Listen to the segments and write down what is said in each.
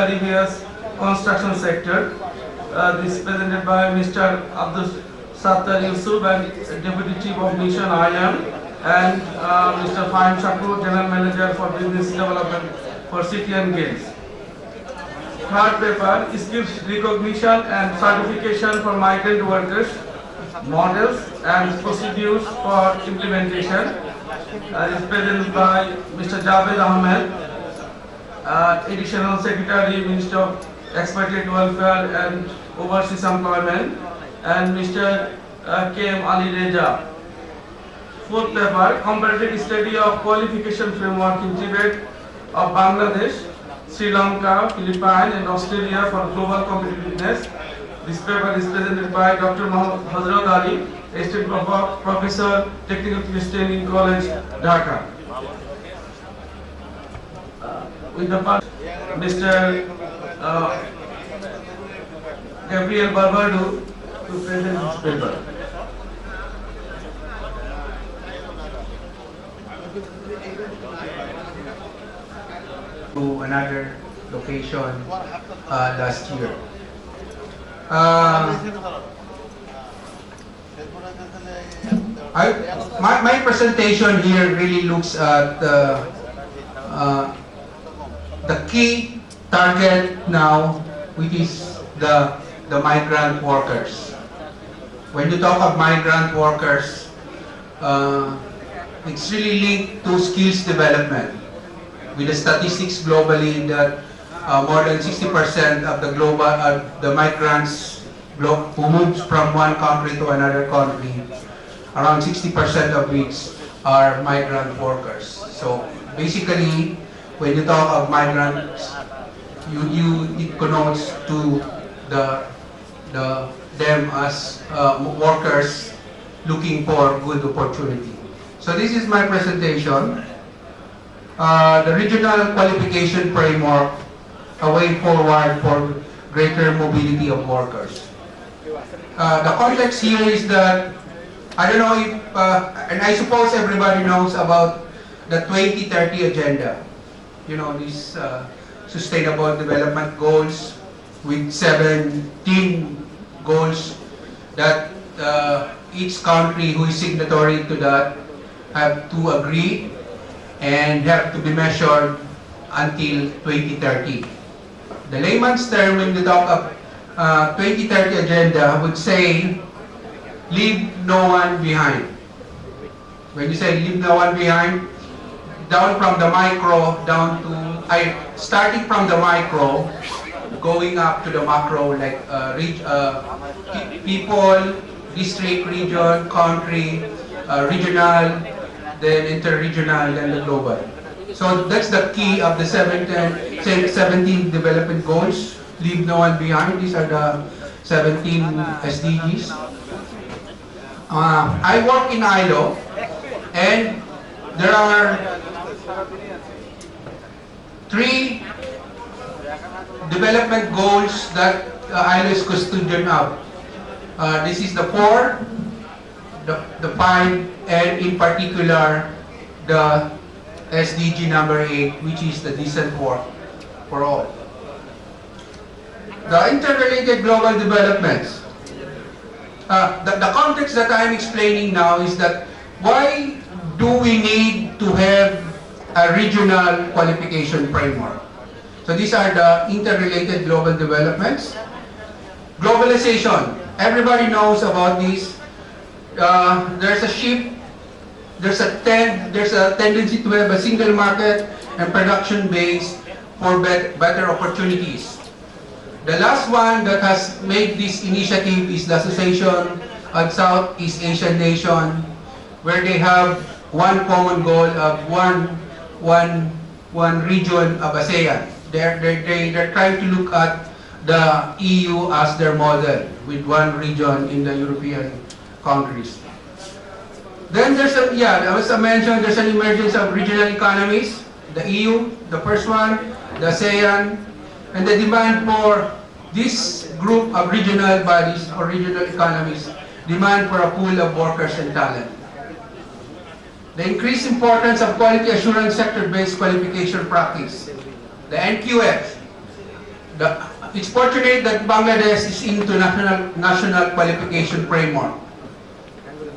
Precarious Construction Sector. This is presented by Mr. Abdul Sattar Yusuf and Deputy Chief of Mission IM, and Mr. Fahim Shakur, General Manager for Business Development for City and Guilds. Third paper, Skills Recognition and Certification for Migrant Workers, Models and Procedures for Implementation. Is presented by Mr. Javed Ahmed, Additional Secretary, Minister of Expatriate Welfare and Overseas Employment, and Mr. K.M. Ali Reza. Fourth paper, Comparative Study of Qualification Framework in TVET of Bangladesh, Sri Lanka, Philippines and Australia for Global Competitiveness. This paper is presented by Dr. Mohammad Hazrat Ali, Assistant Professor, Technical Training College, Dhaka. With the Mr. Gabriel Barbado to present this paper. To another location last year. My presentation here really looks at the key target now, which is the migrant workers. When you talk of migrant workers, it's really linked to skills development. With the statistics globally that more than 60% of the global the migrants who moves from one country to another country, around 60% of which are migrant workers. So basically, when you talk of migrants, it connotes to them as workers looking for good opportunity. So this is my presentation. The regional qualification framework, a way forward for greater mobility of workers. The context here is that, I don't know if, and I suppose everybody knows about the 2030 agenda. You know, these sustainable development goals with 17 goals that each country who is signatory to that have to agree and have to be measured until 2030. The layman's term when we talk of 2030 agenda would say, leave no one behind. When you say leave no one behind, down from the micro, down to, starting from the micro, going up to the macro, like people, district, region, country, regional, then interregional, then the global. So that's the key of the 17 development goals. Leave no one behind. These are the 17 SDGs. I work in ILO, and there are 3 development goals that ILO is custodian of. This is the 4, the 5, and in particular the SDG number 8, which is the decent work for all. The interrelated global developments. The context that I'm explaining now is that why do we need to have a regional qualification framework? So these are the interrelated global developments. Globalization. Everybody knows about this. There's a shift. There's a tendency to have a single market and production base for better opportunities. The last one that has made this initiative is the Association of Southeast Asian Nations, where they have one common goal of one region of ASEAN. They're trying to look at the EU as their model with one region in the European countries. Then there's as I mentioned, there's an emergence of regional economies. The EU, the first one, the ASEAN, and the demand for this group of regional bodies or regional economies, demand for a pool of workers and talent. The increased importance of quality assurance sector-based qualification practice, the NQF. it's fortunate that Bangladesh is into national qualification framework.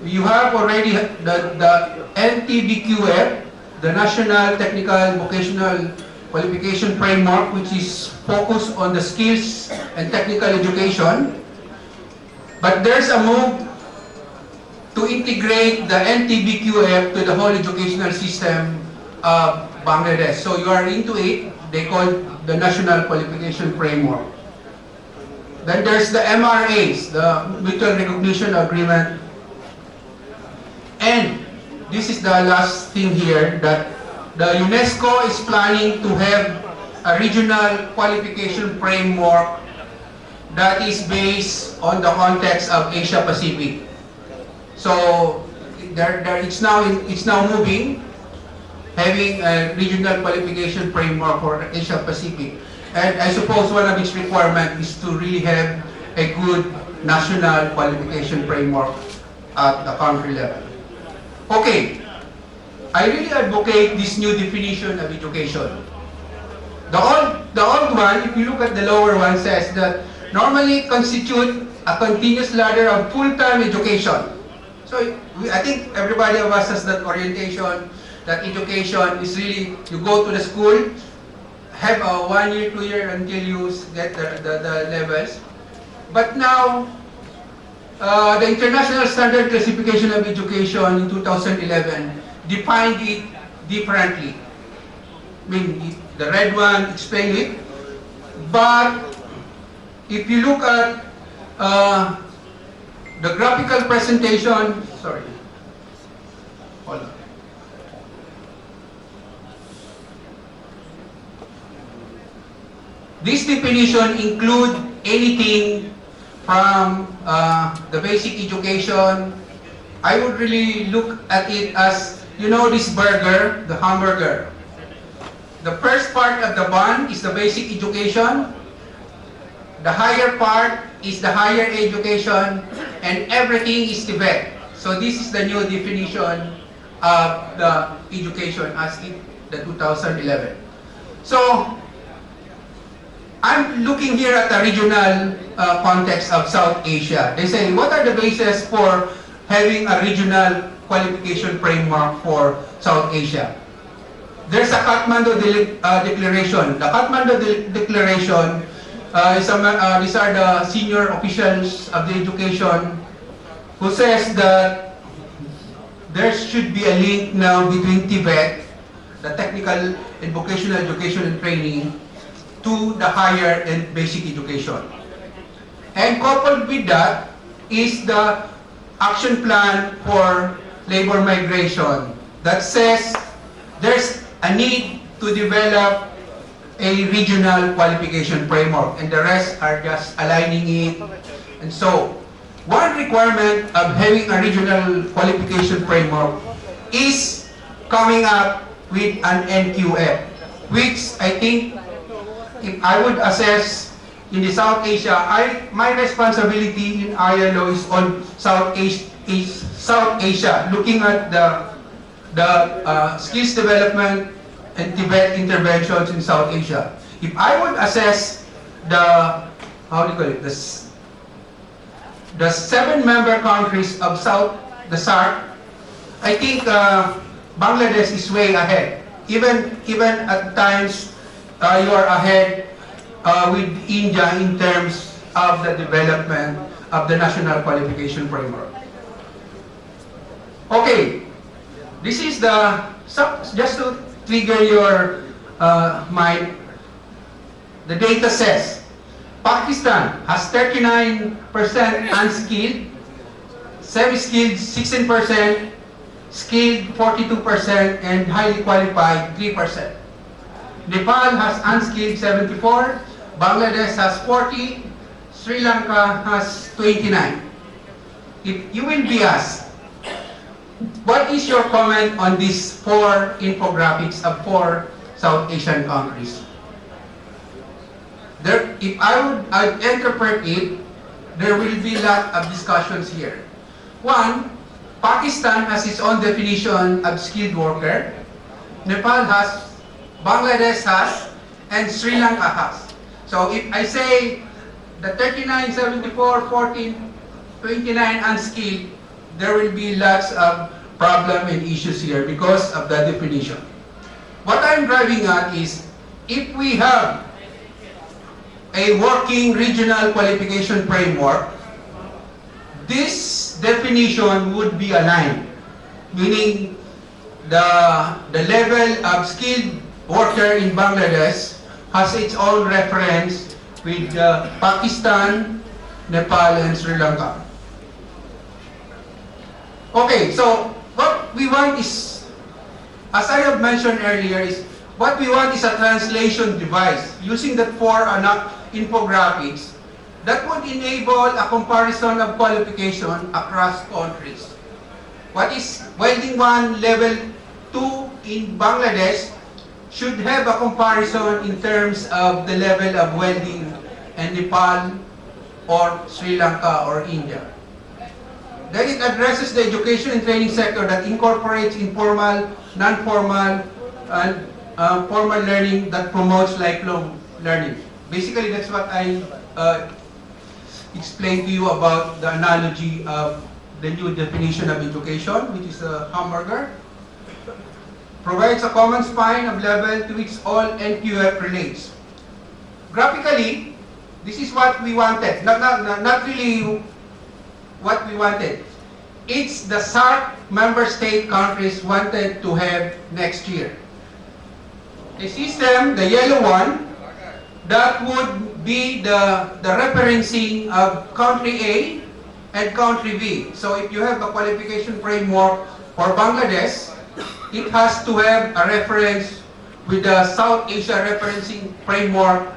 You have already the NTBQF, the National Technical Vocational Qualification Framework, which is focused on the skills and technical education. But there's a move to integrate the NTBQF to the whole educational system of Bangladesh. So you are into it. They call it the National Qualification Framework. Then there's the MRAs, the Mutual Recognition Agreement. And this is the last thing here, that the UNESCO is planning to have a regional qualification framework that is based on the context of Asia Pacific. So it's now moving, having a regional qualification framework for Asia Pacific. And I suppose one of its requirements is to really have a good national qualification framework at the country level. Okay, I really advocate this new definition of education. The old one, if you look at the lower one, says that normally constitute a continuous ladder of full-time education. So I think everybody of us has that orientation, that education is really, you go to the school, have a 1 year, 2 year until you get the levels. But now, the International Standard Classification of Education in 2011 defined it differently. I mean, the red one explained it, but if you look at the graphical presentation, sorry, hold on. This definition includes anything from the basic education. I would really look at it as, you know, this burger, the hamburger. The first part of the bun is the basic education. The higher part is the higher education, and everything is TVET. So this is the new definition of the education as in the 2011. So I'm looking here at the regional context of South Asia. They say, what are the bases for having a regional qualification framework for South Asia? There's a Kathmandu Declaration. The Kathmandu Declaration these are the senior officials of the education who says that there should be a link now between TVET, the technical and vocational education and training, to the higher and basic education. And coupled with that is the action plan for labor migration that says there's a need to develop a regional qualification framework, and the rest are just aligning it. And so, one requirement of having a regional qualification framework is coming up with an NQF, which I think, if I would assess in the South Asia, my responsibility in ILO is on South Asia, looking at the skills development and TVET interventions in South Asia. If I would assess the, how do you call it, the 7 member countries of the SAARC, I think Bangladesh is way ahead. Even at times, you are ahead with India in terms of the development of the national qualification framework. Okay, this is just to trigger your mind. The data says Pakistan has 39% unskilled, semi-skilled 16%, skilled 42%, and highly qualified 3%. Nepal has unskilled 74%, Bangladesh has 40%, Sri Lanka has 29%. If you will be asked, what is your comment on these 4 infographics of 4 South Asian countries? If I'd interpret it, there will be a lot of discussions here. One, Pakistan has its own definition of skilled worker. Nepal has, Bangladesh has, and Sri Lanka has. So if I say the 39, 74, 14, 29 unskilled, there will be lots of problem and issues here because of the definition. What I'm driving at is, if we have a working regional qualification framework, this definition would be aligned, meaning the level of skilled worker in Bangladesh has its own reference with Pakistan, Nepal, and Sri Lanka. Okay, so what we want is, as I have mentioned earlier, is what we want is a translation device using the four infographics that would enable a comparison of qualification across countries. What is welding 1, level 2 in Bangladesh should have a comparison in terms of the level of welding in Nepal or Sri Lanka or India. Then it addresses the education and training sector that incorporates informal, non-formal, and formal learning that promotes lifelong learning. Basically, that's what I explained to you about the analogy of the new definition of education, which is a hamburger. Provides a common spine of level to which all NQF relates. Graphically, this is what we wanted. Not really what we wanted. It's the SARC member state countries wanted to have next year. A system, the yellow one, that would be the referencing of country A and country B. So if you have a qualification framework for Bangladesh, it has to have a reference with the South Asia referencing framework,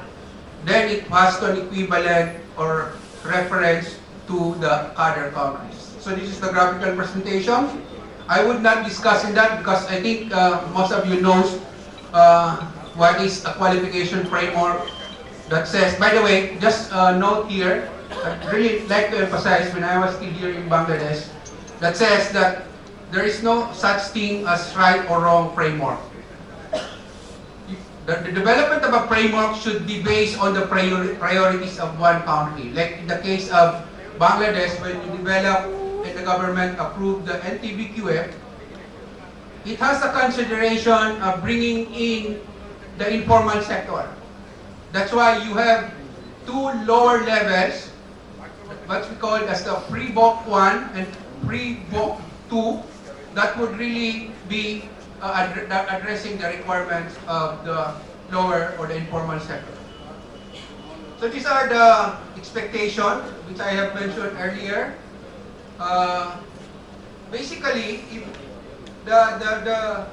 then it has an equivalent or reference to the other countries. So this is the graphical presentation. I would not discuss in that because I think most of you knows what is a qualification framework that says, by the way, just note here, I'd really like to emphasize when I was still here in Bangladesh, that says that there is no such thing as right or wrong framework. The development of a framework should be based on the priorities of one country. Like in the case of Bangladesh, when you develop and the government approved the NTBQF, it has a consideration of bringing in the informal sector. That's why you have two lower levels, what we call as the pre-BOC 1 and pre-BOC 2, that would really be addressing the requirements of the lower or the informal sector. So these are the expectations which I have mentioned earlier. Basically, if the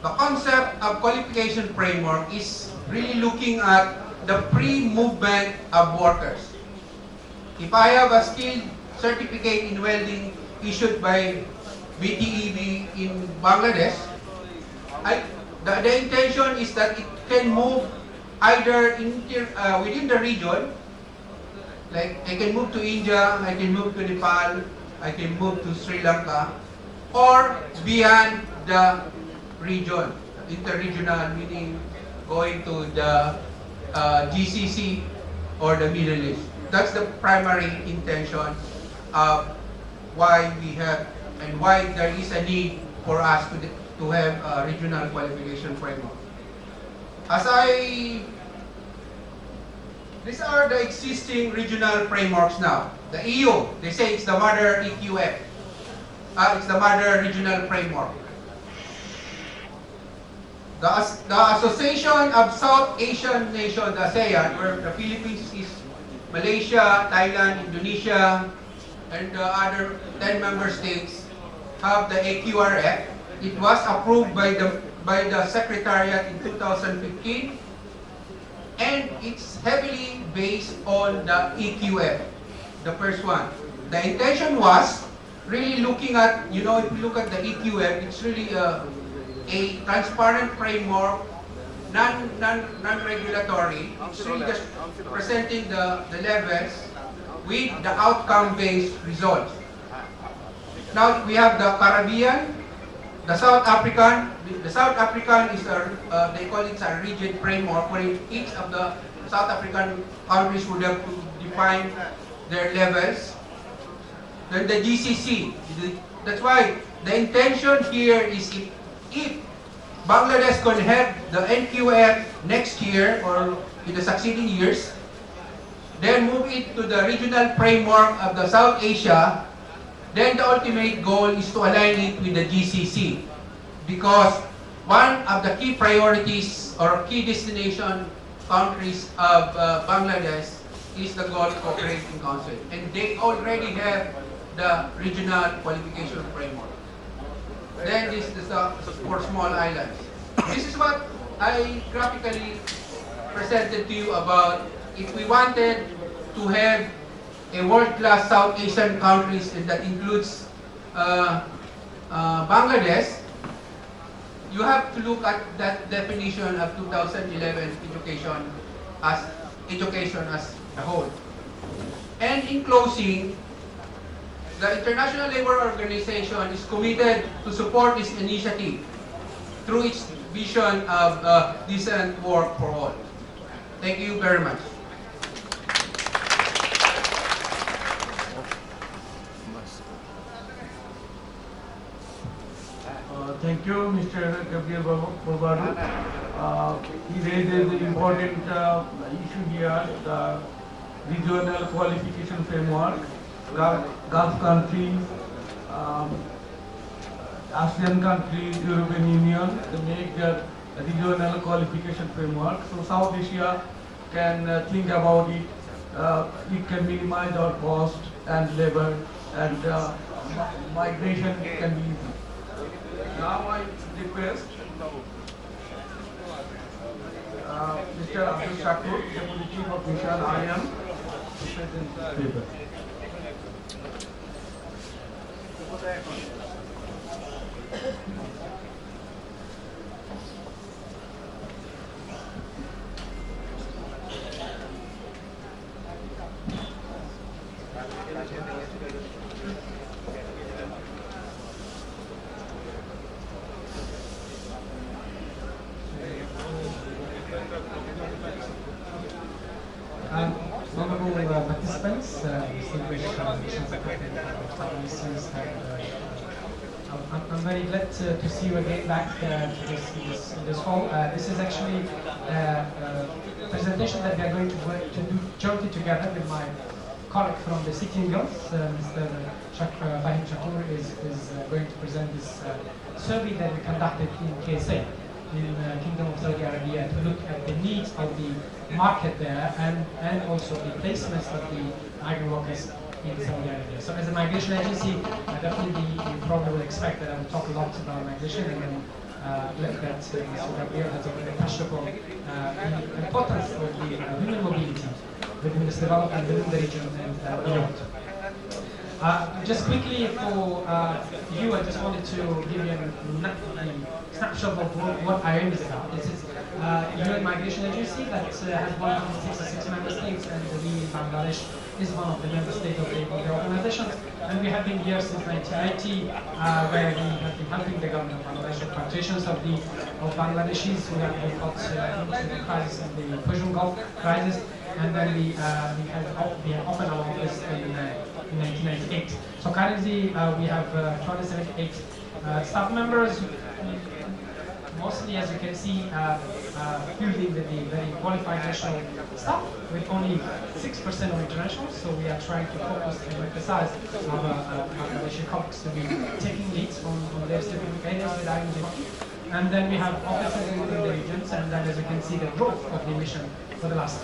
concept of qualification framework is really looking at the pre-movement of workers. If I have a skilled certificate in welding issued by BTEB in Bangladesh, the intention is that it can move either within the region, like I can move to India, I can move to Nepal, I can move to Sri Lanka, or beyond the region, interregional, meaning going to the GCC or the Middle East. That's the primary intention of why we have and why there is a need for us to have a regional qualification framework. These are the existing regional frameworks now. The EU, they say it's the mother EQF. It's the mother regional framework. The Association of South Asian Nations, the ASEAN, where the Philippines is Malaysia, Thailand, Indonesia, and the other 10 member states have the AQRF. It was approved by the Secretariat in 2015, and it's heavily based on the EQF, the first one. The intention was really looking at, if you look at the EQF, it's really a transparent framework, non-regulatory. It's really just presenting the levels with the outcome-based results. Now we have the Caribbean, the South African, the South African is they call it a rigid framework where each of the South African countries would have to define their levels. Then the GCC, that's why the intention here is if Bangladesh can have the NQF next year or in the succeeding years, then move it to the regional framework of the South Asia, then the ultimate goal is to align it with the GCC. Because one of the key priorities or key destination countries of Bangladesh is the Gulf Cooperating Council. And they already have the regional qualification framework. Then this is for small islands. This is what I graphically presented to you about if we wanted to have a world-class South Asian countries, and that includes Bangladesh. You have to look at that definition of 2011 education as a whole. And in closing, the International Labour Organization is committed to support this initiative through its vision of decent work for all. Thank you very much. Thank you, Mr. Gabriel Barbado. He raised the important issue here, the regional qualification framework. Gulf countries, ASEAN countries, European Union, they make their regional qualification framework. So South Asia can think about it. It can minimize our cost and labor, and migration can be easy. Now I request Mr. Abdul Shakur, Deputy Chief of Mission IM, to present the paper. Honorable participants, distinguished Mission Secretary, Ministers, I'm very glad to see you again back to this hall. This is actually a presentation that we are going to work to do jointly together with my colleague from the City Girls, Mr. Fahim Shakur is going to present this survey that we conducted in KSA, in Kingdom of Saudi Arabia, to look at the needs of the market there and also the placements of the migrant workers in Saudi Arabia. So as a migration agency, definitely you probably will expect that I will talk a lot about migration, and then let that Mr. Gabriel has already touched upon the importance of the human mobility within this development within the region and beyond. Just quickly for you, I just wanted to give you a snapshot of what IOM is about. This is a UN migration agency that has 166 member states, and we in Bangladesh is one of the member states of the organization. And we have been here since 1990, where we have been helping the government of Bangladesh with transitions of Bangladeshis who have been caught into the crisis of the Persian Gulf crisis. And then we have opened our office in 1998. So currently we have 278 staff members, mostly, as you can see, fielding with the very qualified national staff, with only 6% of internationals. So we are trying to focus and emphasize our Bangladeshi colleagues to be taking leads on their specific areas that I am working. And then we have offices in the regions, and then as you can see the growth of the mission for the last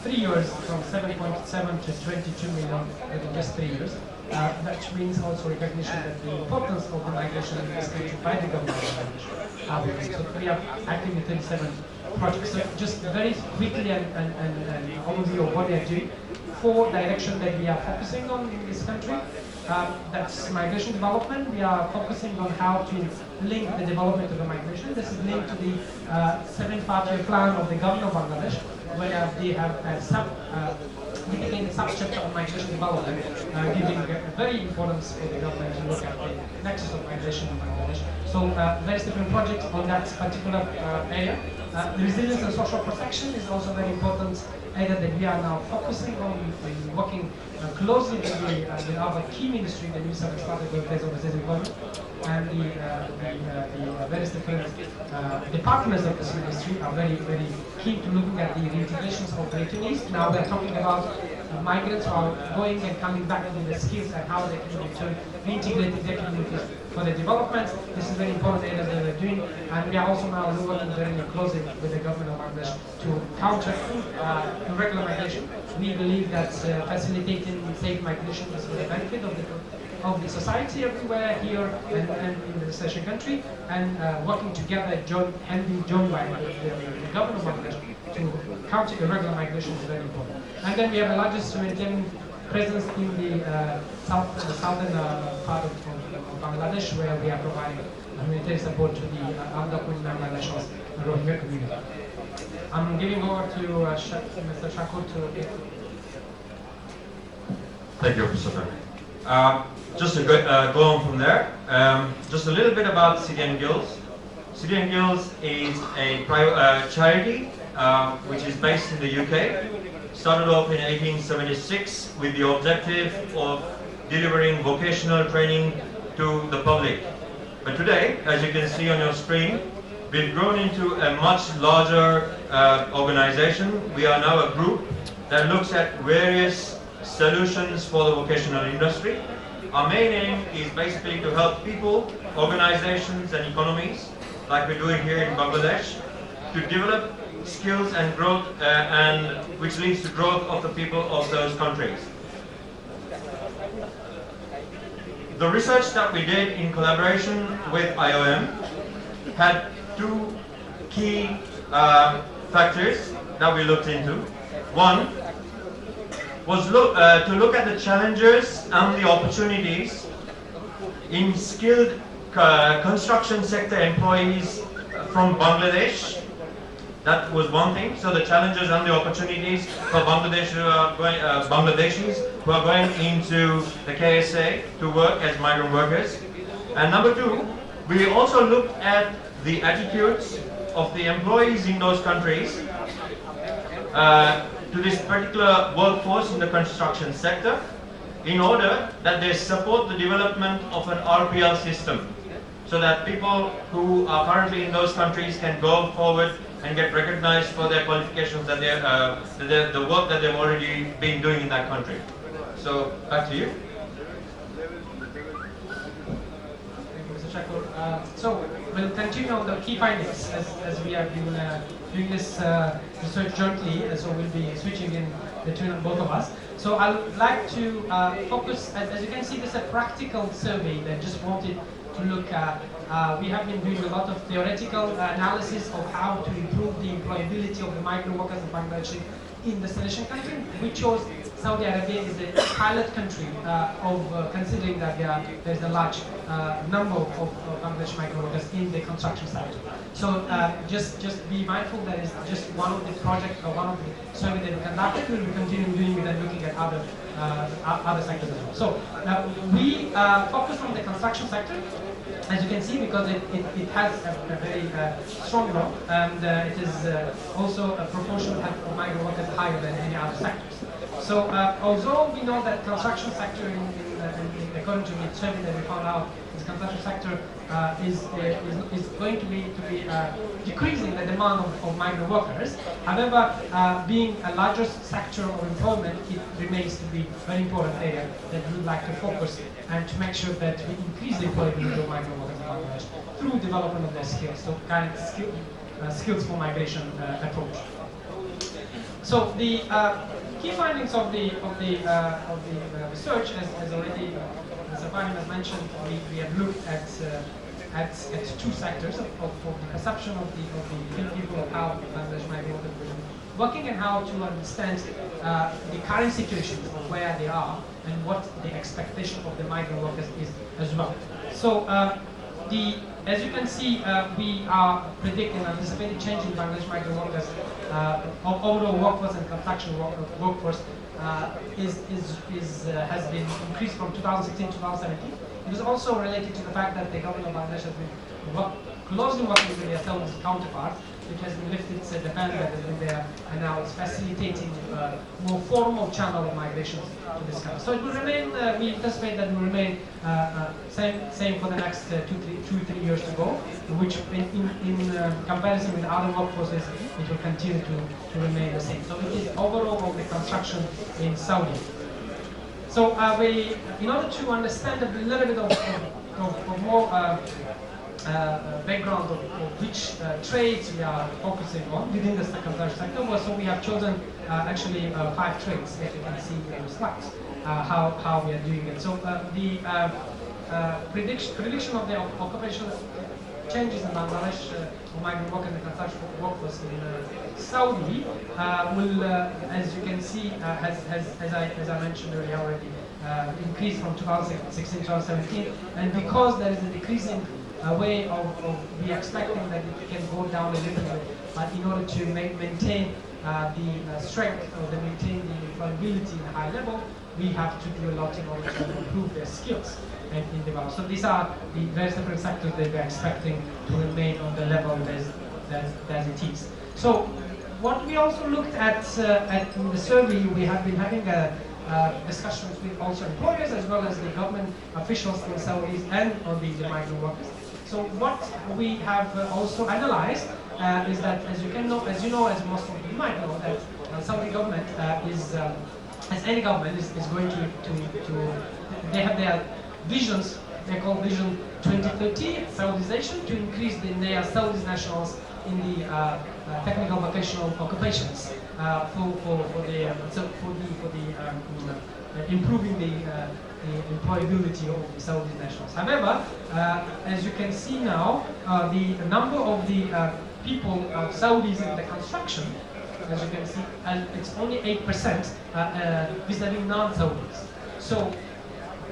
3 years, from 7.7 to 22 million within just 3 years. That means also recognition that the importance of the migration in this country by the government of Bangladesh. So we are active in 37 projects. So just very quickly an overview of what we are doing. 4 directions that we are focusing on in this country. That's migration development. We are focusing on how to link the development of the migration. This is linked to the 7-5-year plan of the government of Bangladesh, where they have dedicated substructure of migration development, giving very importance for the government to look at the nexus of migration in Bangladesh. So various different projects on that particular area. The resilience and social protection is also very important area that we are now focusing on, working closely with our key ministry, the Ministry of Strategic Affairs of the Government, and the various different departments of this ministry are very, very keen to looking at the reintegrations of returnees. Now we are talking about migrants who are going and coming back with the skills and how they can return, reintegrate their communities for the development. This is a very important area that we're doing, and we are also now working very closely with the government of Bangladesh to counter irregular migration. We believe that facilitating safe migration is for the benefit of the society everywhere here and in the recession country, and working together, handing joint by the government of Bangladesh to counter irregular migration is very important. And then we have the largest humanitarian presence in the southern part of Bangladesh, where we are providing humanitarian support to the undocumented Bangladeshis Rohingya community. I'm giving over to Mr. Shakur to. Thank you, Professor. Just to go on from there, just a little bit about City and Guilds. City and Guilds is a private charity which is based in the UK. Started off in 1876 with the objective of delivering vocational training to the public. But today, as you can see on your screen, we've grown into a much larger organization. We are now a group that looks at various solutions for the vocational industry. Our main aim is basically to help people, organizations and economies, like we're doing here in Bangladesh, to develop skills and growth, and which leads to growth of the people of those countries. The research that we did in collaboration with IOM had two key factors that we looked into. One was to look at the challenges and the opportunities in skilled construction sector employees from Bangladesh. That was one thing. So the challenges and the opportunities for Bangladeshis who are going into the KSA to work as migrant workers. And number two, we also looked at the attitudes of the employees in those countries to this particular workforce in the construction sector, in order that they support the development of an RPL system, so that people who are currently in those countries can go forward and get recognized for their qualifications, that the work that they've already been doing in that country. So back to you. Thank you, Mr. Shakur. So we'll continue on the key findings as we have been doing this research jointly, so we'll be switching in between both of us. So I'd like to focus, as you can see, this is a practical survey that just wanted to look at. We have been doing a lot of theoretical analysis of how to improve the employability of the migrant workers in Bangladesh in the destination country. We chose Saudi Arabia as a pilot country of considering that there's a large number of Bangladeshi migrant workers in the construction sector. So just be mindful that is just one of the projects or one of the survey that we conducted. We will continue doing it and looking at other sectors as well. So we focus on the construction sector, as you can see, because it has a very strong growth, and it is also a proportion of migrant workers higher than any other sectors. So although we know that construction sector, according to the survey that we found out, the construction sector is going to be decreasing the demand of migrant workers. However, being a larger sector of employment, it remains to be a very important area that we would like to focus and to make sure that we increase the employability of migrant workers in Bangladesh through development of their skills, so kind of skills for migration approach. So the key findings of the research, as already Safani has mentioned, we have looked at two sectors of the perception of the people of how Bangladesh migrant workers are working, and how to understand the current situation of where they are and what the expectation of the migrant workers is as well. So the as you can see, we are predicting anticipated change in Bangladesh migrant workers, overall workforce and construction workforce has been increased from 2016 to 2017. It is also related to the fact that the government of Bangladesh has been closely working with their Saudi counterparts, which has been lifted the ban that has been there, and now it's facilitating more formal channel of migration to this country. So it will remain, we anticipate that it will remain same for the next 2-3 years to go, which in comparison with other workforces, it will continue to remain the same. So it is overall of the construction in Saudi. So in order to understand a little bit of more background of which trades we are focusing on within the construction sector, so we have chosen actually 5 trades, as you can see in the slides, how we are doing it. So the prediction of the occupational changes in Bangladesh of migrant workers and construction workforce in Saudi will, as you can see, as I mentioned earlier already, increase from 2016 to 2017, and because there is a decreasing way of we expecting that it can go down a little bit, but in order to maintain the strength or to maintain the employability in a high level, we have to do a lot in order to improve their skills and in develop. So these are the various different sectors that we're expecting to remain on the level as it is. So what we also looked at in the survey, we have been having discussions with also employers as well as the government officials in Saudis and on the migrant workers. So what we have also analyzed is that, as you know, as most of you might know, that Saudi government as any government is going to they have their visions. They call Vision 2030 Saudization, to increase their Saudi nationals in the technical vocational occupations improving the employability of the Saudi nationals. However, as you can see now, the number of the people Saudis in the construction, as you can see, it's only 8% vis-a-vis non-Saudis. So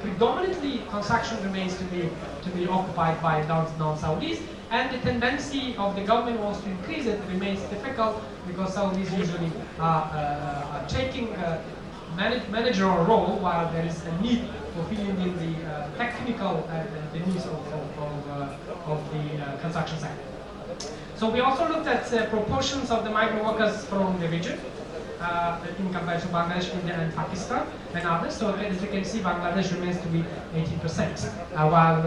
predominantly construction remains to be occupied by non-Saudis, and the tendency of the government wants to increase it remains difficult because Saudis usually are taking managerial role while there is a need for filling in the technical the needs of the construction sector. So we also looked at proportions of the migrant workers from the region in comparison to Bangladesh, India, and Pakistan and others. So as you can see, Bangladesh remains to be 18%, while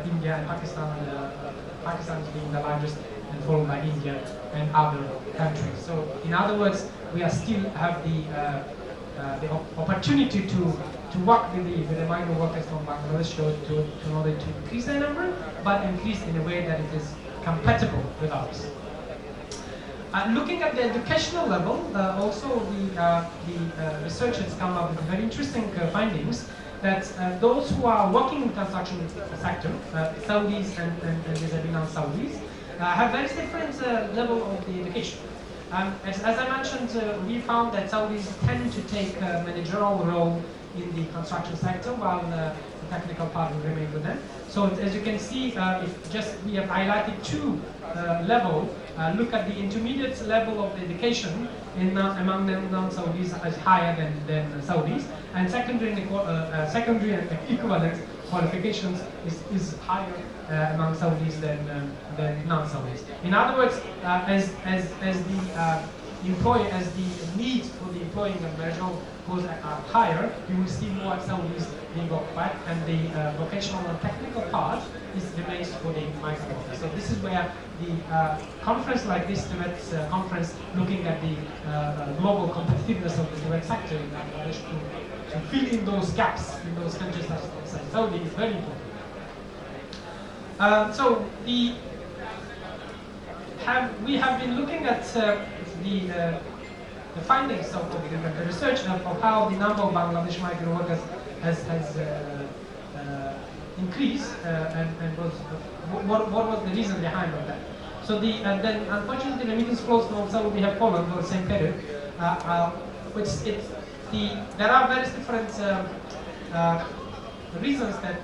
India and Pakistan is being the largest, and followed by India and other countries. So in other words, we are still have the opportunity to work with the migrant workers from Bangladesh in order to increase their number, but increase in a way that it is compatible with ours. Looking at the educational level, also the research has come up with very interesting findings that those who are working in construction sector, Saudis and vis-a-vis non-Saudis, have very different level of the education. As I mentioned, we found that Saudis tend to take a managerial role in the construction sector, while the technical part will remain with them. So as you can see, we have highlighted 2 levels. Look at the intermediate level of the education among non-Saudis is higher than Saudis, and secondary and equivalent qualifications is higher among Saudis than non-Saudis. In other words, as the need for the employing of marginal goes higher, you will see more Saudis being occupied, and the vocational and technical part remains for the migrant workers. So this is where the conference like this, TVET conference, looking at the global competitiveness of the TVET sector in Bangladesh to fill in those gaps in those countries such as Saudi is very important. So we have been looking at the findings of the research of how the number of Bangladesh migrant workers has increased and what was the reason behind of that. So then unfortunately the remittance flows from Saudi have fallen for the same period, there are various different reasons that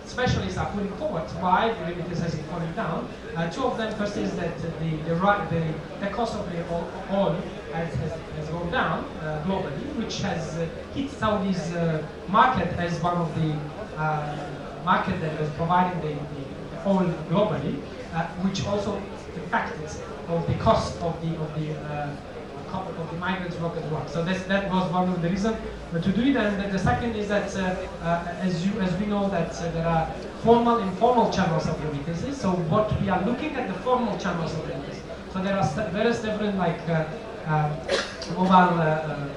specialists are putting forward why the remittances is falling down. Two of them, first is that the cost of the oil has gone down globally, which has hit Saudi's market as one of the market that was providing the oil globally, which also impacted of the cost of the migrants workers work. So that was one of the reasons to do it. And the second is that as we know that there are formal and informal channels of remittances. So what we are looking at the formal channels of remittances. So there are various different like mobile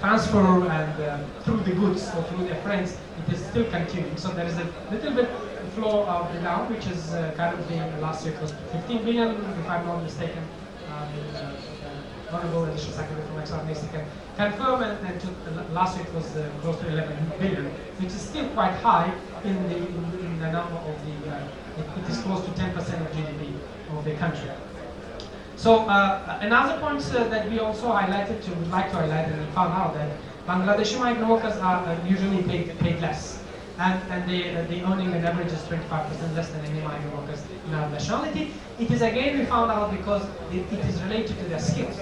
transfer and through the goods or through their friends. It is still continuing. So there is a little bit flow of the down, which is currently last year it was 15 billion, if I'm not mistaken. Honorable Additional Secretary from Extraordinary can confirm, and last year it was close to 11 billion, which is still quite high in the number of the, it is close to 10% of GDP of the country. So another point that we also would like to highlight, and we found out that Bangladeshi migrant workers are usually paid less. And the earning on average is 25% less than any migrant workers in our nationality. It is again, we found out, because it is related to their skills,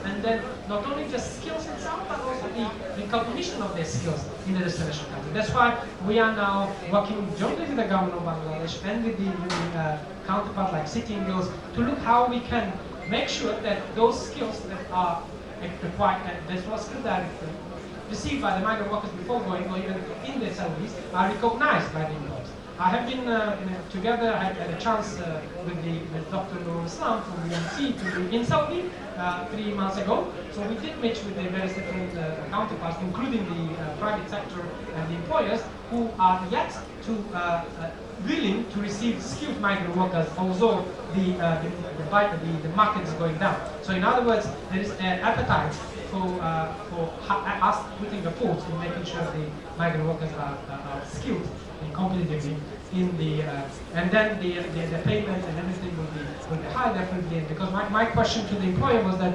and then not only just skills itself, but also the recognition of their skills in the destination country. That's why we are now working jointly with the government of Bangladesh and with the counterpart like City and Girls to look how we can make sure that those skills that are required, those skills that are received by the migrant workers before going, or even in their salaries, are recognized by the employers. I have been together, I had a chance with Dr. Nur Islam from UNC in Saudi 3 months ago. So we did meet with the various different counterparts, including the private sector and the employers, who are yet to willing to receive skilled migrant workers, although the market is going down. So in other words, there is an appetite for us putting effort in making sure the migrant workers are skilled and competitively in the and then the payment and everything will be high definitely. Because my question to the employer was that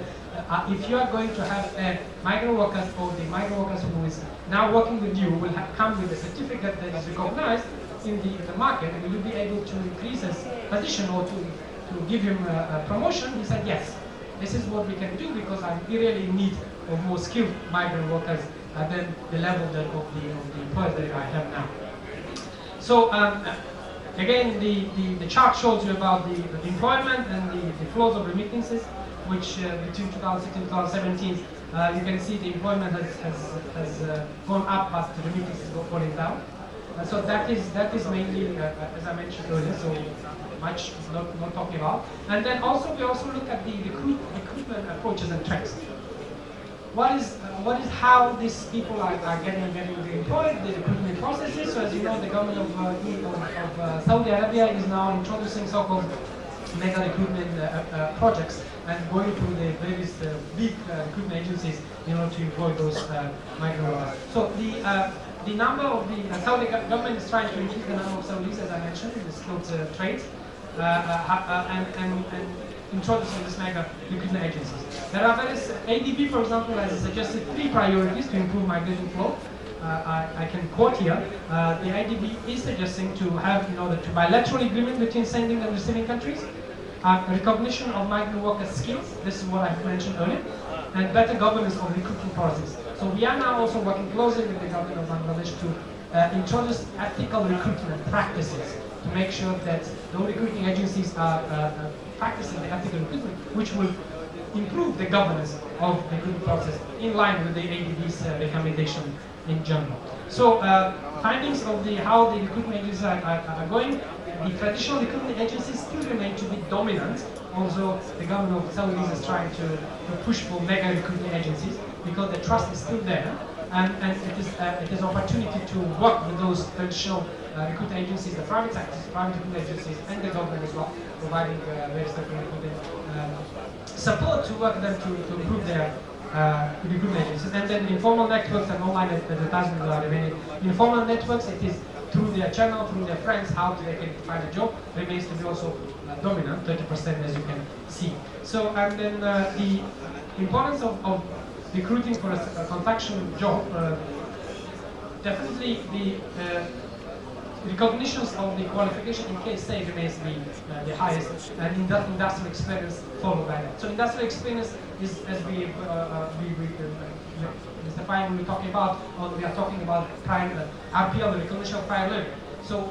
if you are going to have migrant workers, or the migrant workers who is now working with you will come with a certificate that is recognized in the market, will you be able to increase his position or to give him a promotion? He said yes. This is what we can do, because I'm really in need of more skilled migrant workers than the level of the employers that I have now. So again, the chart shows you about the employment and the flows of remittances, which between 2016 and 2017, you can see the employment has gone up, but the remittances are falling down. So that is mainly, as I mentioned earlier, so much not talking about. And then also we also look at the recruitment approaches and trends. What is how these people are getting employed, the recruitment processes. So as you know, the government of Saudi Arabia is now introducing so-called mega recruitment projects and going through the various big recruitment agencies in order to employ those migrant workers. So the number of the Saudi government is trying to increase the number of Saudis, as I mentioned, in the skilled trades, and introducing this mega recruitment agencies. There are various, ADB, for example, has suggested 3 priorities to improve migration flow. I can quote here. The IDB is suggesting to have, the bilateral agreement between sending and receiving countries, recognition of migrant workers' skills. This is what I mentioned earlier, and better governance of recruitment process. So we are now also working closely with the government of Bangladesh to introduce ethical recruitment practices to make sure that the recruiting agencies are practicing the ethical recruitment, which will improve the governance of the recruitment process in line with the ADB's recommendation in general. So findings of how the recruitment agencies are going. The traditional recruitment agencies still remain to be dominant, although the government of Saudi is trying to push for mega recruitment agencies, because the trust is still there, and it is opportunity to work with those traditional recruitment agencies, the private sectors, private recruitment agencies, and the government as well, providing various different support to work them to improve their recruitment agencies. And then informal networks and online advertisements are remaining. Informal networks, it is through their channel, through their friends, how they can find a job, remains to be also dominant, 30% as you can see. So, and then the importance of recruiting for a construction job, definitely recognitions of the qualification in KSA remains the highest, and industrial experience followed by that. So industrial experience is, as Mr. Fine will be talking about, or we are talking about RPL, the recognition of prior learning. So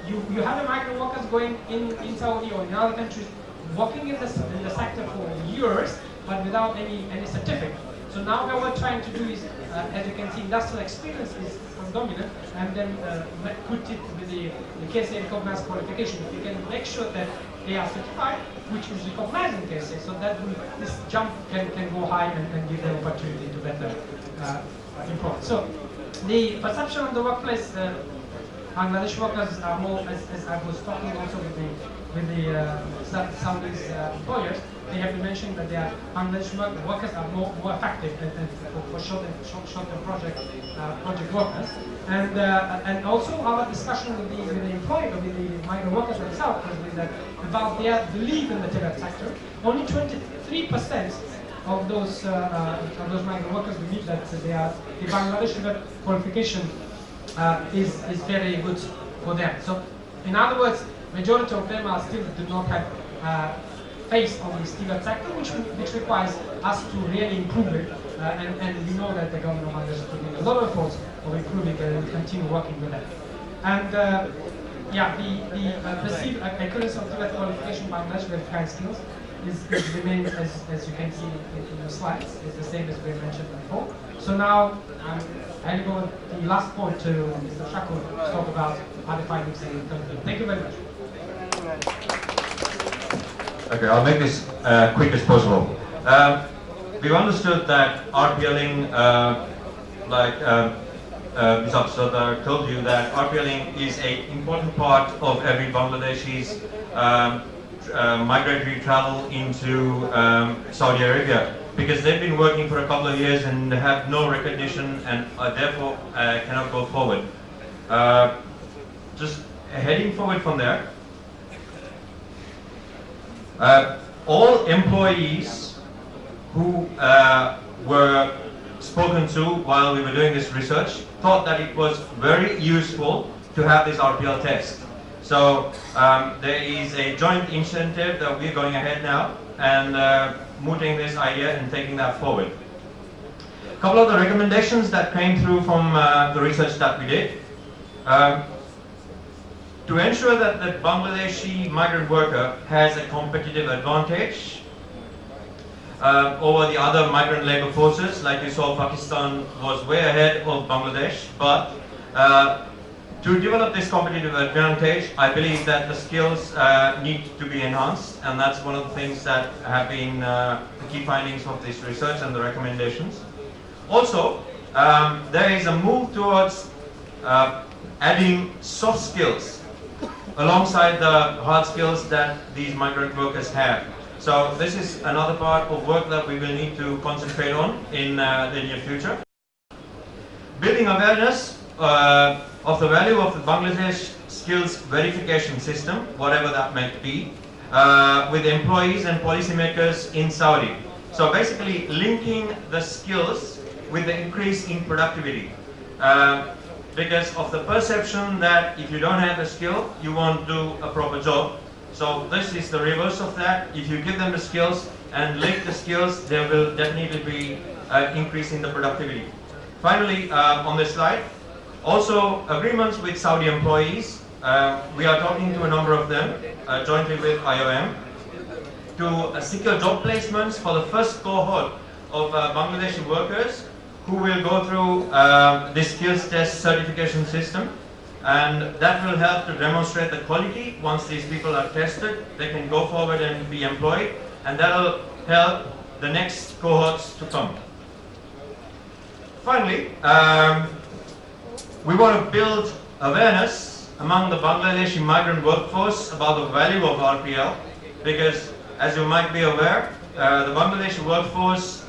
you have the migrant workers going in Saudi or in other countries, working in the sector for years, but without any certificate. So now what we're trying to do is, as you can see, industrial experience is dominant, and then put it with the KSA recognized qualification. If you can make sure that they are certified, which is recognized in KSA, so that this jump can go high and give them opportunity to better improve. So the perception of the workplace, Bangladesh workers are more, as I was talking also with the Saudis employers, they have been mentioning that their Bangladesh workers are more effective for short-term project workers, and also our discussion with the migrant workers themselves has been that about their belief in the TVET sector. Only 23% of those migrant workers believe that the Bangladesh TVET qualification is very good for them. So, in other words, majority of them are still do not have face on this TVET sector, which requires us to really improve it, and we know that the government of Bangladesh is putting a lot of efforts of improving it, and we continue working with that. And the perceived accuracy of TVET qualification by Bangladesh with kind skills is remains, as you can see in the slides, is the same as we mentioned before. So now I'll go the last point to Mr. Shakur to talk about other findings and conclusion. Thank you very much. Okay, I'll make this quick as possible. We've understood that RPLing, like Ms. Absada told you, that RPLing is an important part of every Bangladeshi's migratory travel into Saudi Arabia, because they've been working for a couple of years and have no recognition and therefore cannot go forward. Just heading forward from there, all employees who were spoken to while we were doing this research thought that it was very useful to have this RPL test. So there is a joint initiative that we're going ahead now and mooting this idea and taking that forward. A couple of the recommendations that came through from the research that we did. To ensure that the Bangladeshi migrant worker has a competitive advantage over the other migrant labor forces, like you saw, Pakistan was way ahead of Bangladesh, but to develop this competitive advantage, I believe that the skills need to be enhanced, and that's one of the things that have been the key findings of this research and the recommendations. Also, there is a move towards adding soft skills alongside the hard skills that these migrant workers have. So this is another part of work that we will need to concentrate on in the near future. Building awareness of the value of the Bangladesh skills verification system, whatever that might be, with employees and policymakers in Saudi. So basically linking the skills with the increase in productivity. Because of the perception that if you don't have a skill, you won't do a proper job. So this is the reverse of that. If you give them the skills and link the skills, there will definitely be an increase in the productivity. Finally, on this slide, also agreements with Saudi employees. We are talking to a number of them, jointly with IOM, to secure job placements for the first cohort of Bangladeshi workers who will go through this skills test certification system, and that will help to demonstrate the quality. Once these people are tested, they can go forward and be employed, and that will help the next cohorts to come. Finally, we want to build awareness among the Bangladeshi migrant workforce about the value of RPL, because as you might be aware, the Bangladeshi workforce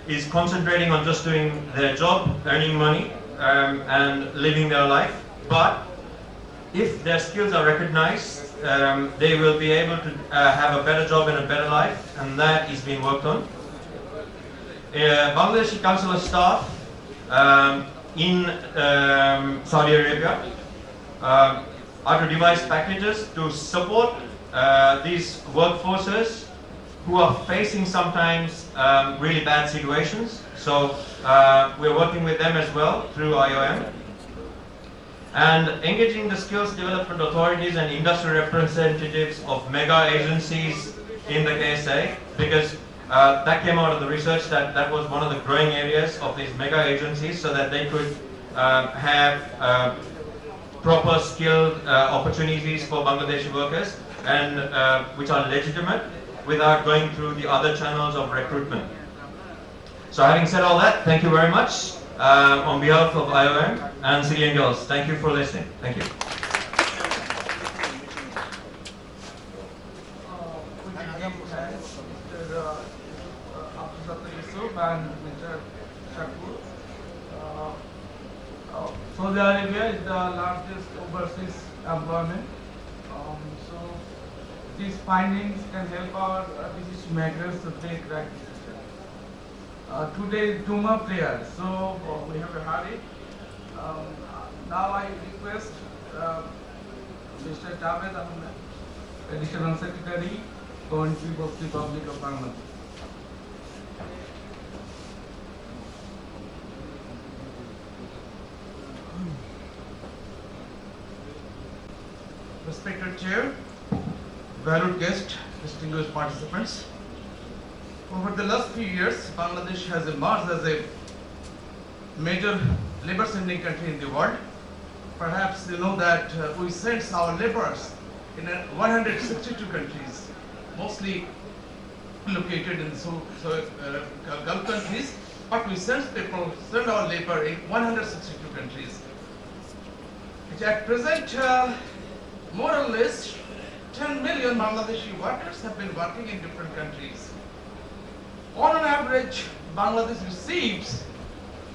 is concentrating on just doing their job, earning money, and living their life. But if their skills are recognized, they will be able to have a better job and a better life, and that is being worked on. Bangladeshi consular staff in Saudi Arabia are to devise packages to support these workforces who are facing sometimes really bad situations. So we're working with them as well through IOM. And engaging the skills development authorities and industry representatives of mega agencies in the KSA, because that came out of the research that was one of the growing areas of these mega agencies, so that they could have proper skilled opportunities for Bangladeshi workers, and which are legitimate without going through the other channels of recruitment. So having said all that, thank you very much on behalf of IOM and City and Girls. Thank you for listening. Thank you. And Mr. Shakur. Saudi Arabia is the largest overseas employment. So these findings can help our decision makers to take right decisions. Today is Duma prayer, so we have a hurry. Now I request Mr. Javed Ahmed, Additional Secretary, Country of the Republic of Bangladesh. Respected Chair, valued guests, distinguished participants. Over the last few years, Bangladesh has emerged as a major labor-sending country in the world. Perhaps you know that we send our laborers in 162 countries, mostly located in Gulf countries, but we send our labor in 162 countries. At present, more or less 10 million Bangladeshi workers have been working in different countries. On an average, Bangladesh receives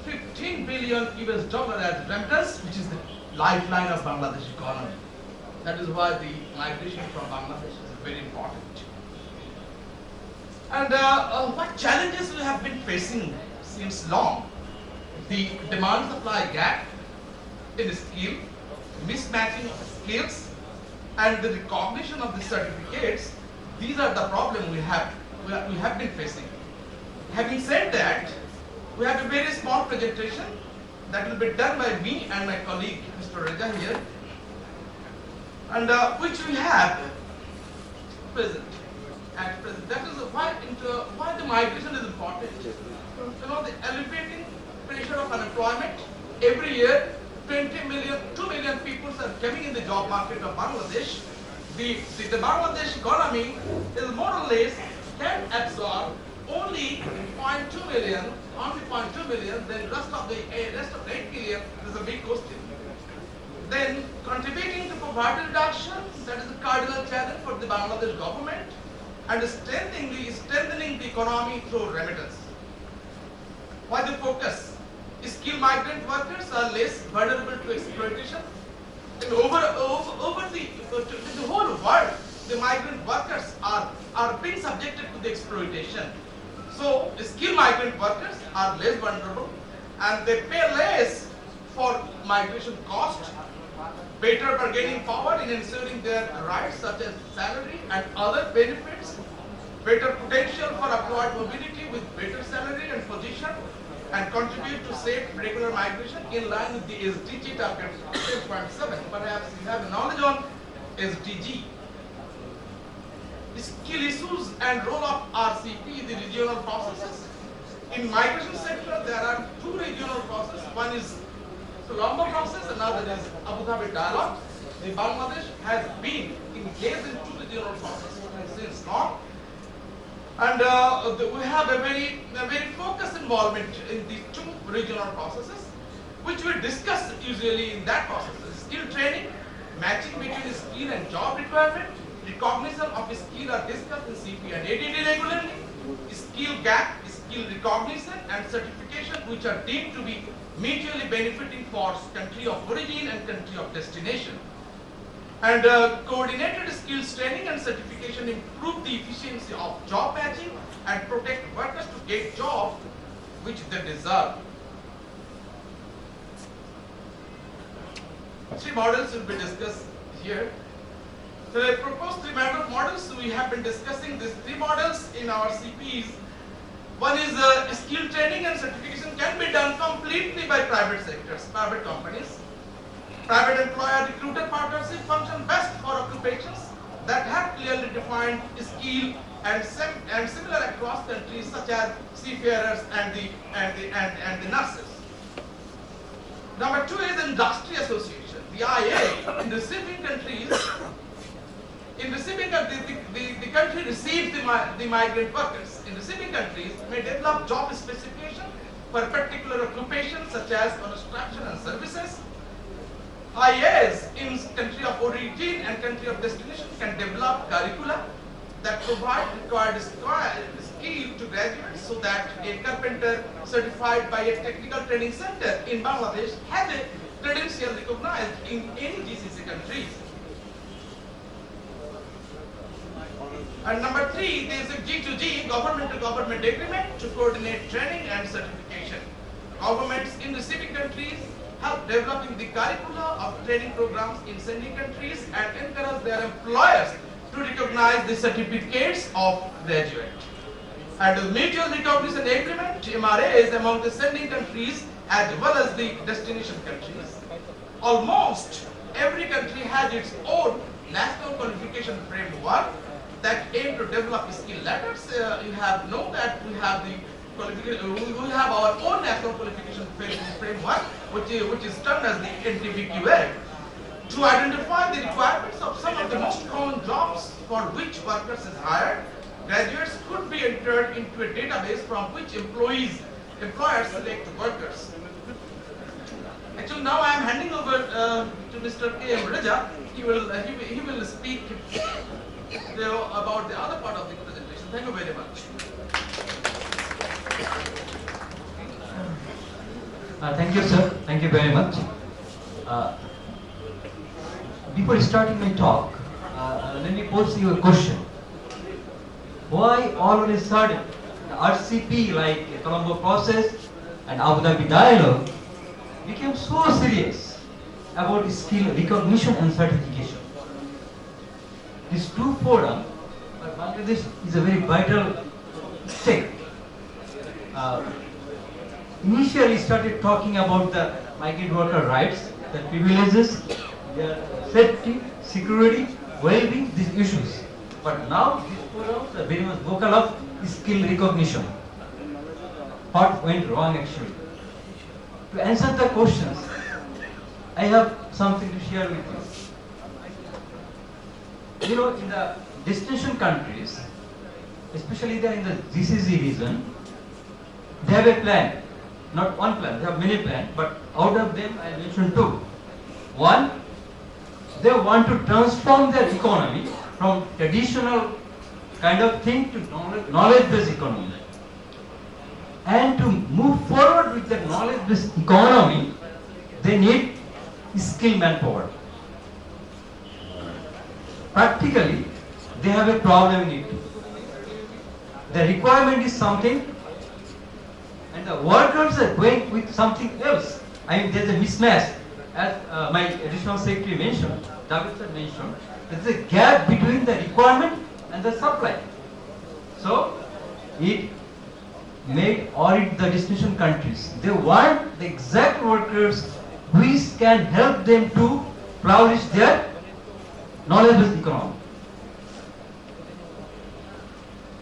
15 billion US dollar as remittance, which is the lifeline of Bangladesh economy. That is why the migration from Bangladesh is very important. And what challenges we have been facing since long? The demand-supply gap in skill, mismatching of skills, and the recognition of the certificates. These are the problems we have been facing. Having said that, we have a very small presentation that will be done by me and my colleague Mr. Reza here, and which we have present. At present, that is why the migration is important. You know, the elevating pressure of unemployment. Every year, 2 million people are coming in the job market of Bangladesh. The Bangladesh economy is more or less can absorb only 0.2 million, then rest of the 8 million is a big question. Then contributing to poverty reduction, that is a cardinal challenge for the Bangladesh government, and strengthening the economy through remittance. Why the focus? Skilled migrant workers are less vulnerable to exploitation. And over the whole world, the migrant workers are being subjected to the exploitation. So skilled migrant workers are less vulnerable, and they pay less for migration cost, better bargaining power in ensuring their rights such as salary and other benefits, better potential for acquired mobility with better salary and position, and contribute to safe regular migration in line with the SDG target 10.7. Perhaps you have knowledge on SDG. Skill issues and role of RCP, the regional processes. In migration sector, there are two regional processes. One is Colombo process, another is Abu Dhabi dialogue. The Bangladesh has been engaged in two regional processes since long. And we have a very focused involvement in these two regional processes, which we discuss usually in that process. Skill training, matching between skill and job requirement, recognition of skill are discussed in CP and ADD regularly, skill gap, skill recognition and certification, which are deemed to be mutually benefiting for country of origin and country of destination. And coordinated skills training and certification improve the efficiency of job matching and protect workers to get jobs which they deserve. Three models will be discussed here. So the proposed three models, we have been discussing these three models in our CPs. One is skill training and certification can be done completely by private sectors, private companies. Private employer recruiter partnership function best for occupations that have clearly defined skill and similar across countries, such as seafarers and the nurses. Number two is industry association. The IA in receiving countries. In receiving countries, the country receives the migrant workers. In receiving countries, may develop job specification for particular occupations such as construction and services. IAs in country of origin and country of destination can develop curricula that provide required skill to graduates, so that a carpenter certified by a technical training center in Bangladesh has a credential recognized in any GCC countries. And number three, there is a G2G, government to government agreement to coordinate training and certification. Governments in receiving countries help developing the curricula of training programs in sending countries and encourage their employers to recognize the certificates of graduate. And the mutual recognition agreement, MRAs, among the sending countries as well as the destination countries. Almost every country has its own national qualification framework that aim to develop skill ladders. You have know that we have the qualification. We have our own national qualification framework, which is termed as the TVET, to identify the requirements of some of the most common jobs for which workers is hired. Graduates could be entered into a database from which employers select workers. Actually, now I am handing over to Mr. K.M. Raja. He will speak about the other part of the presentation. Thank you very much. Thank you, sir. Thank you very much. Before starting my talk, let me pose you a question. Why all of a sudden the RCP, like the Colombo process and Abu Dhabi dialogue, became so serious about skill recognition and certification? These two forums for Bangladesh is a very vital step. Initially started talking about the migrant worker rights, the privileges, their safety, security, well-being, these issues. But now these forums are very much vocal of skill recognition. What went wrong actually? To answer the questions, I have something to share with you. You know, in the destination countries, especially there in the GCC region, they have a plan. Not one plan, they have many plans, but out of them I mentioned two. One, they want to transform their economy from traditional kind of thing to knowledge-based economy. And to move forward with the knowledge-based economy, they need skilled manpower. Practically, they have a problem in it. The requirement is something, and the workers are going with something else. I mean, there's a mismatch. As my additional secretary mentioned, David sir mentioned, there's a gap between the requirement and the supply. So, it made audit the destination countries. They want the exact workers which can help them to flourish their knowledge-based economy.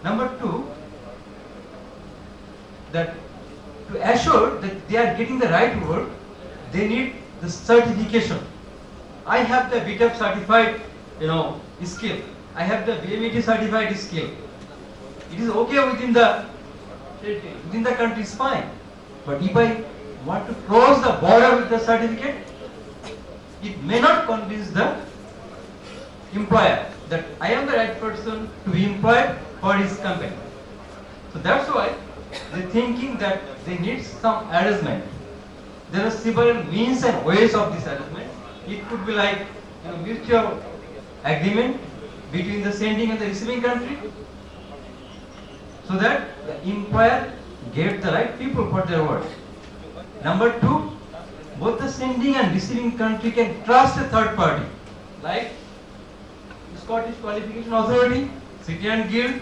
Number two, that to assure that they are getting the right work, they need the certification. I have the BTEP certified, skill. I have the BMET certified skill. It is okay within the country, is fine. But if I want to cross the border with the certificate, it may not convince the employer that I am the right person to be employed for his company. So that's why they're thinking that they need some arrangement. There are several means and ways of this arrangement. It could be like mutual agreement between the sending and the receiving country, so that the employer gets the right people for their work. Number two, both the sending and receiving country can trust a third party. like Scottish Qualification Authority, City and Guild,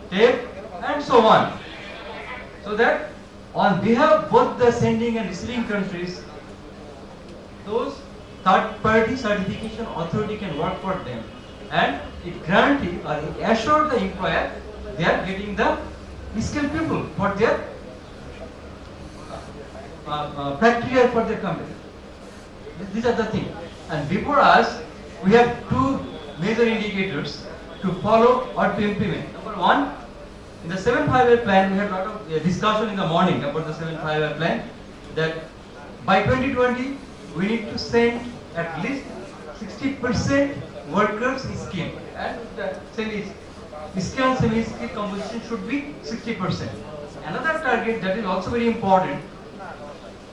TVET, and so on. So that on behalf of both the sending and receiving countries, those third-party certification authority can work for them, and it guarantee or it assure the employer they are getting the skilled people for their practical for their company. These are the things. And before us, we have two major indicators to follow or to implement. Number one, in the 7-5-year plan, we had a lot of discussion in the morning about the 7-5-year plan, that by 2020, we need to send at least 60% workers skilled, and the skill and semi-skill composition should be 60%. Another target that is also very important,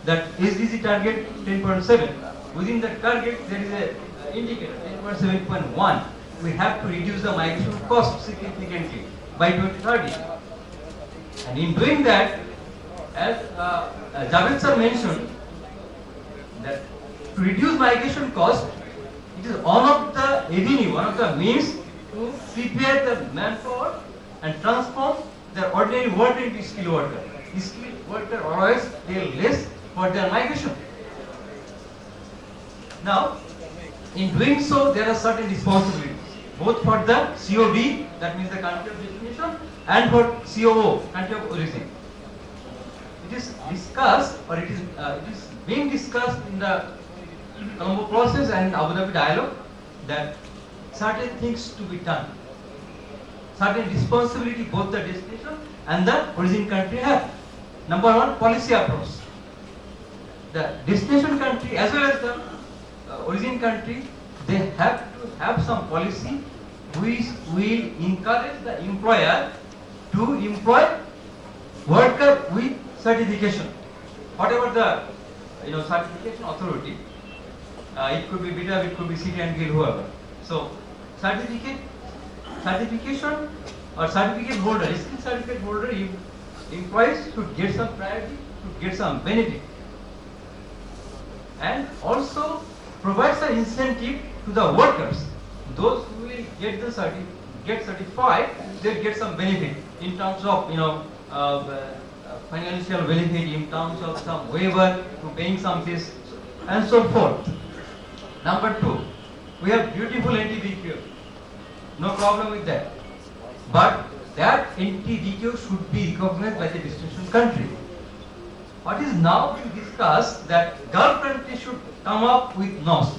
that SDG target 10.7. Within the target, there is an indicator 10.7.1. We have to reduce the migration cost significantly by 2030. And in doing that, as Javed sir mentioned, that to reduce migration cost, it is one of the avenue, one of the means to prepare the manpower and transform their ordinary worker into skilled worker. Skilled worker always pay less for their migration. Now, in doing so, there are certain responsibilities, both for the COD, that means the country of destination, and for COO, country of origin. It is discussed, or it is being discussed in the Colombo process and Abu Dhabi dialogue, that certain things to be done, certain responsibility both the destination and the origin country have. Number one, policy approach. The destination country as well as the origin country, they have to have some policy which will encourage the employer to employ worker with certification. Whatever the certification authority, it could be BITAB, it could be City and Guild, whoever. So certification or certificate holder, skill certificate holder, employees should get some priority, should get some benefit, and also provides an incentive to the workers. Those who will get certified, they'll get some benefit in terms of financial benefit, in terms of some waiver to paying some fees, and so forth. Number two, we have beautiful NTDQ. No problem with that. But that NTDQ should be recognized by the destination country. What is now being discussed, that Gulf country should come up with NOS.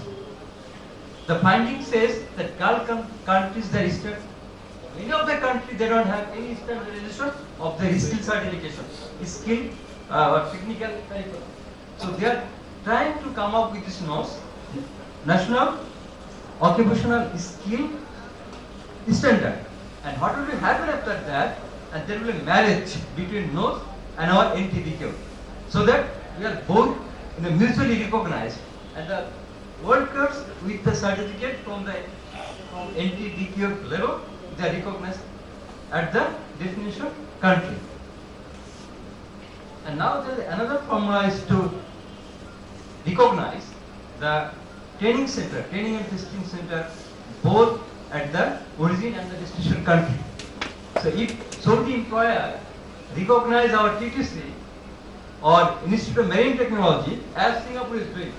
The finding says that Gulf countries, many of the countries, they don't have any standardization of the skill certification, skill or technical curriculum. So they are trying to come up with this NOS, National Occupational Skill Standard. And what will happen after that? And there will be a marriage between NOS and our NTDQ, so that we are both mutually recognized, and the workers with the certificate from NTDQ level, they are recognized at the destination country. And now there is another formula is to recognize the training center, training and testing center, both at the origin and the destination country. So if the employer recognize our TTC or Institute of Marine Technology, as Singapore is doing,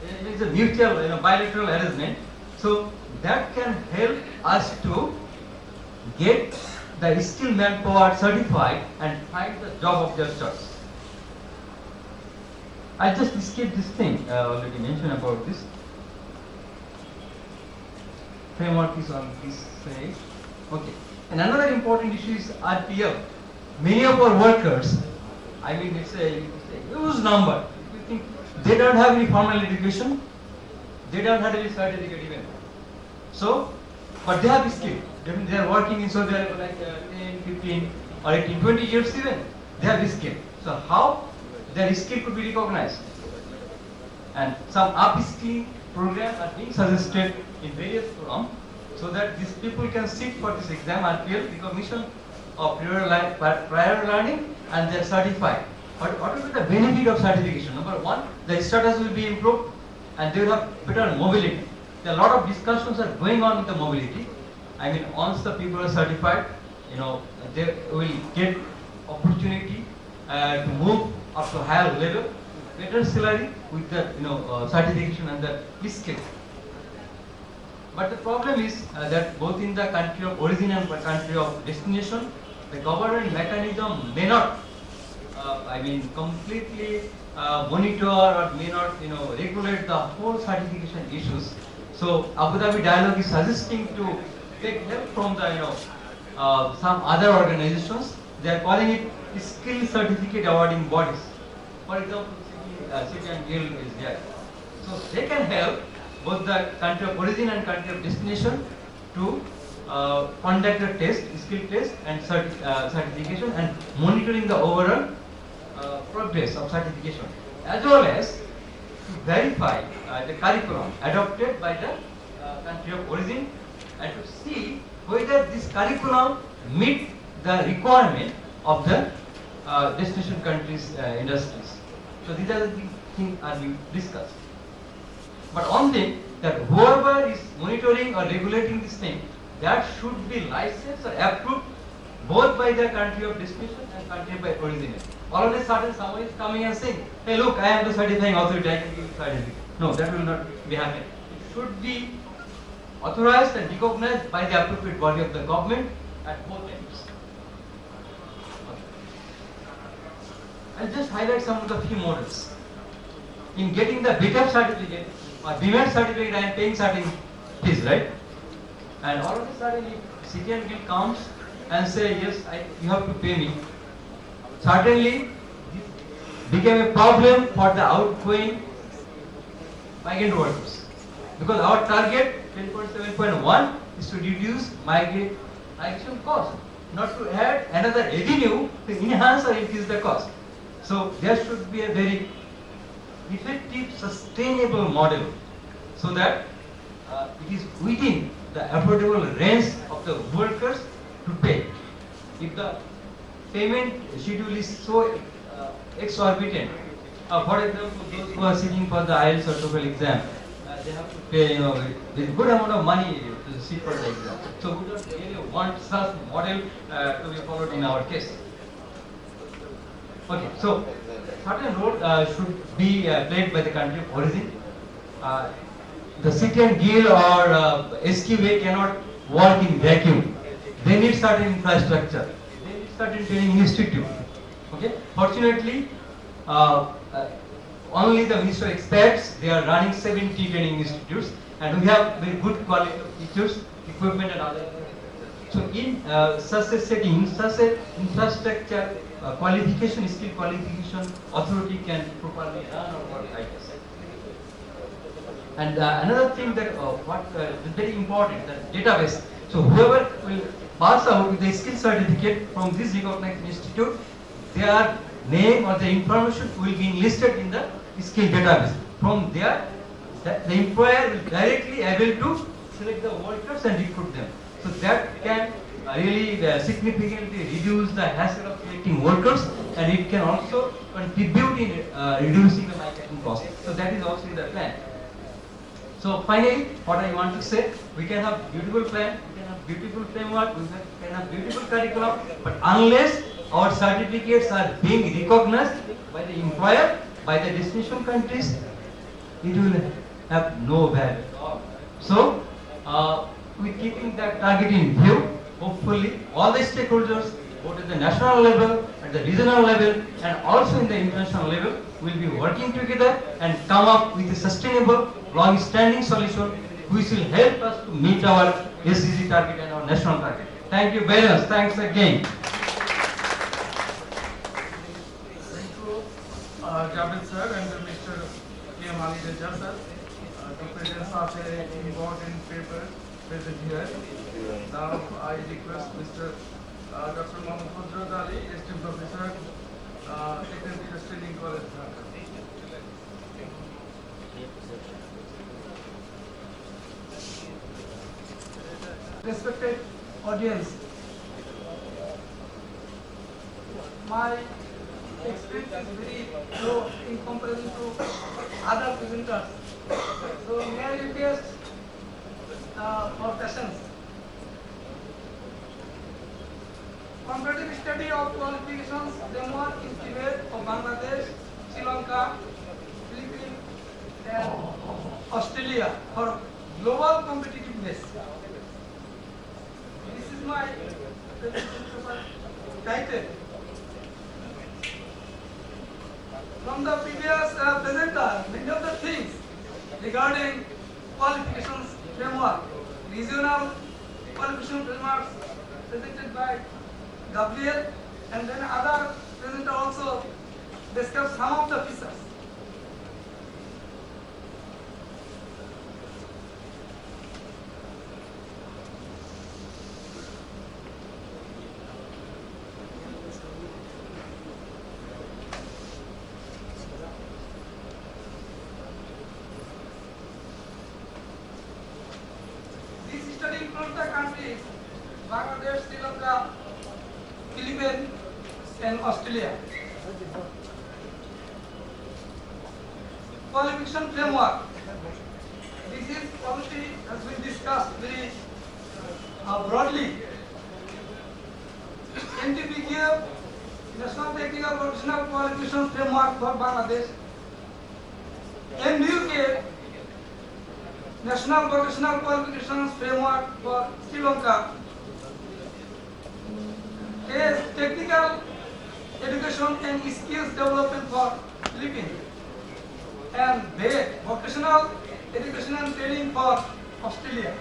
it is a mutual, bilateral arrangement. So that can help us to get the skilled manpower certified and find the job of their choice. I just skipped this thing, already mentioned about this. Framework is on this side. Okay. And another important issue is RPF. Many of our workers, it's a huge number. If you think they don't have any formal education, they don't have any certificate even. So, but they have skill. They are working in Saudi Arabia like 10, 15 or 18, 20 years even. They have skill. So how their skill could be recognized? And some upskilling programs are being suggested in various forums, so that these people can sit for this exam, RPL, recognition of prior learning, and they are certified. But what will be the benefit of certification? Number one, the status will be improved and they will have better mobility. there are a lot of discussions are going on with the mobility. I mean, once the people are certified, they will get opportunity to move up to higher level, better salary with the certification and the skill. But the problem is that both in the country of origin and country of destination, the government mechanism may not, completely monitor or may not, regulate the whole certification issues. So Abu Dhabi Dialogue is suggesting to take help from the, some other organizations. They are calling it skill certificate awarding bodies. For example, City and Guild is there. So they can help both the country of origin and country of destination to conduct a test, skill test and certification and monitoring the overall progress of certification, as well as to verify the curriculum adopted by the country of origin and to see whether this curriculum meet the requirement of the destination countries' industries. So these are the things are being discussed. But one thing, that whoever is monitoring or regulating this thing, that should be licensed or approved both by the country of destination and country by origin. All of a sudden somebody is coming and saying, hey look, I am the certifying authority, I can give you certificate. No, that will not be happening. It should be authorized and recognized by the appropriate body of the government at both ends. I'll just highlight some of the few models. In getting the BTEP certificate or BMET certificate, I am paying certain fees, right? And all of a sudden, if City and Guild comes and say, yes, you have to pay me, certainly this became a problem for the outgoing migrant workers. Because our target 10.7.1 is to reduce migration cost, not to add another revenue to enhance or increase the cost. So there should be a very effective, sustainable model so that it is within the affordable range of the workers to pay. If the payment schedule is so exorbitant, for example, those who are sitting for the IELTS or TOEFL exam, they have to pay, with a good amount of money to sit for the exam. So we don't really want such model to be followed in our case. Okay, so certain role should be played by the country of origin. The City and Guild or SQA cannot work in vacuum. They need certain infrastructure. They need certain training institute. Okay. Fortunately, only the Ministry of Experts, they are running 70 training institutes, and we have very good quality of teachers, equipment, and other. So in such a setting, such a infrastructure qualification, skill qualification authority can properly run or work, I guess. And another thing that is very important, the database. So whoever will pass out with a skill certificate from this recognized institute, their name or the information will be enlisted in the skill database. From there, the employer will directly able to select the workers and recruit them. So that can really significantly reduce the hassle of selecting workers, and it can also contribute in reducing the migration cost. So that is also in the plan. So finally, what I want to say, we can have beautiful plan, we can have beautiful framework, we can have beautiful curriculum, but unless our certificates are being recognized by the employer, by the destination countries, it will have no value. So, with keeping that target in view, hopefully all the stakeholders, both at the national level, at the regional level, and also in the international level, will be working together and come up with a sustainable, long-standing solution which will help us to meet our SDG target and our national target. Thank you very much. Thanks again. Thank you, Javed sir and Mr. K. Mali Raja sir. The presence of an important paper present here. Now I request Mr. Dr. Mohammad Fazrud Ali, esteemed professor, Technical Training College. Respected audience, my experience is very low in comparison to other presenters. So may I request for sessions. Comparative study of qualifications framework in TVET of Bangladesh, Sri Lanka, Philippines, and Australia for global competitiveness. This is my title. From the previous presenter, many of the things regarding qualifications framework, regional qualification frameworks presented by Gabriel, and then other presenter also discussed some of the features. This study includes the countries Bangladesh, Sri Lanka, Philippines, and Australia. Qualification framework. This is policy has been discussed very broadly. NTPGF, National Technical Professional Qualification Framework for Bangladesh. NBUK, National Vocational Qualifications Framework for Sri Lanka. Technical Education and Skills Development for Philippines. And TVET, Vocational Education and Training for Australia.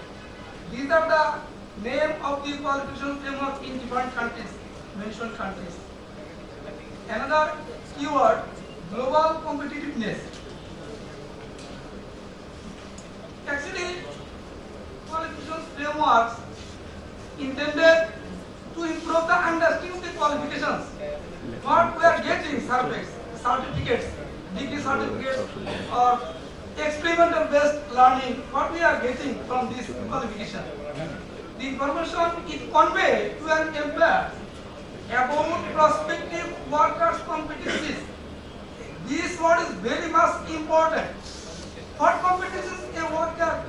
These are the name of the qualification framework in different countries, mentioned countries. Another keyword, global competitiveness. Actually, qualification frameworks intended to improve the understanding of the qualifications. What we are getting, certificates, degree certificates, or experimental based learning, what we are getting from this qualification. The information is conveyed to an employer about prospective workers' competencies. This word is very much important. What competencies a worker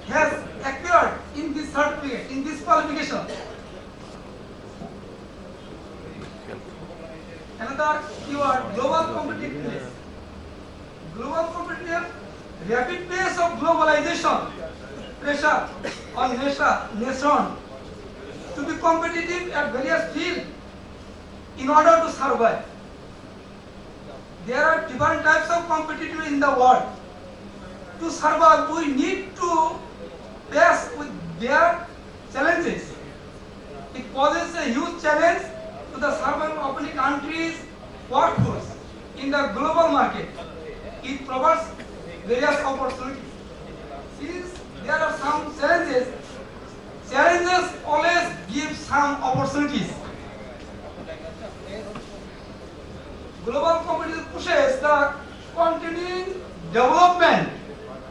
has acquired in this certificate, in this qualification. Another keyword, global competitiveness. Global competitiveness, rapid pace of globalization, pressure on nation to be competitive at various fields in order to survive. There are different types of competitiveness in the world. To survive, we need to face with their challenges. It poses a huge challenge to the survival of any country's workforce in the global market. It provides various opportunities. Since there are some challenges, challenges always give some opportunities. Global competition pushes the continuing development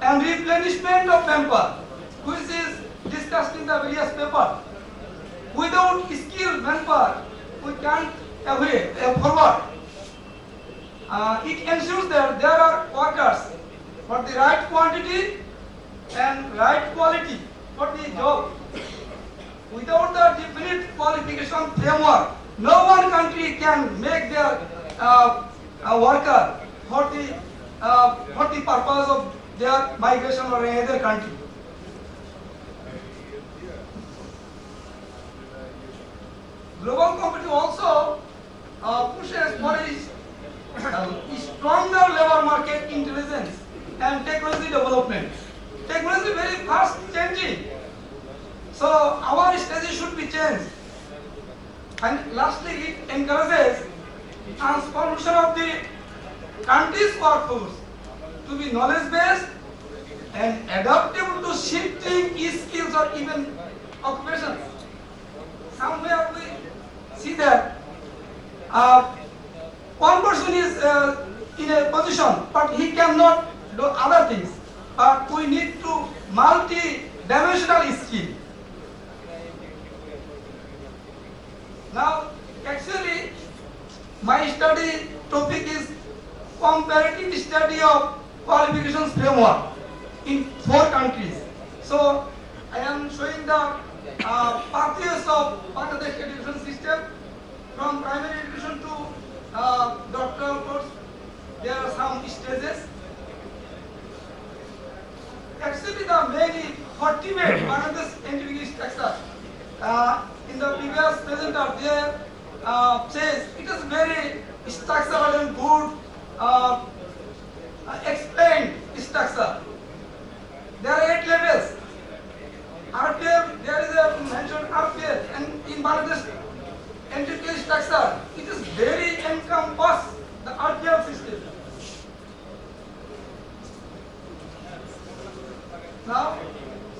and replenishment of manpower, which is discussed in the various papers. Without skilled manpower, we can't forward. It ensures that there are workers for the right quantity and right quality for the job. Without the definite qualification framework, no one country can make their worker for the purpose of their migration or any other country. Global competition also pushes for a stronger labor market intelligence and technology development. Technology is very fast changing, so our strategy should be changed. And lastly, it encourages transformation of the country's workforce to be knowledge-based and adaptable to shifting skills or even occupations. Somewhere we see that one person is in a position, but he cannot do other things. But we need to multi-dimensional skill. Now, actually, my study topic is comparative study of qualifications framework in 4 countries. So, I am showing the pathways of Bangladesh education system from primary education to doctoral course. There are some stages. Actually, the main ultimate Bangladesh scientific structure in the previous presenter there says it is very structured and good explained structure. There are 8 levels. RPF, there is a mentioned RPF, and in Bangladesh scientific structure, it is very encompass the RPF system. Now,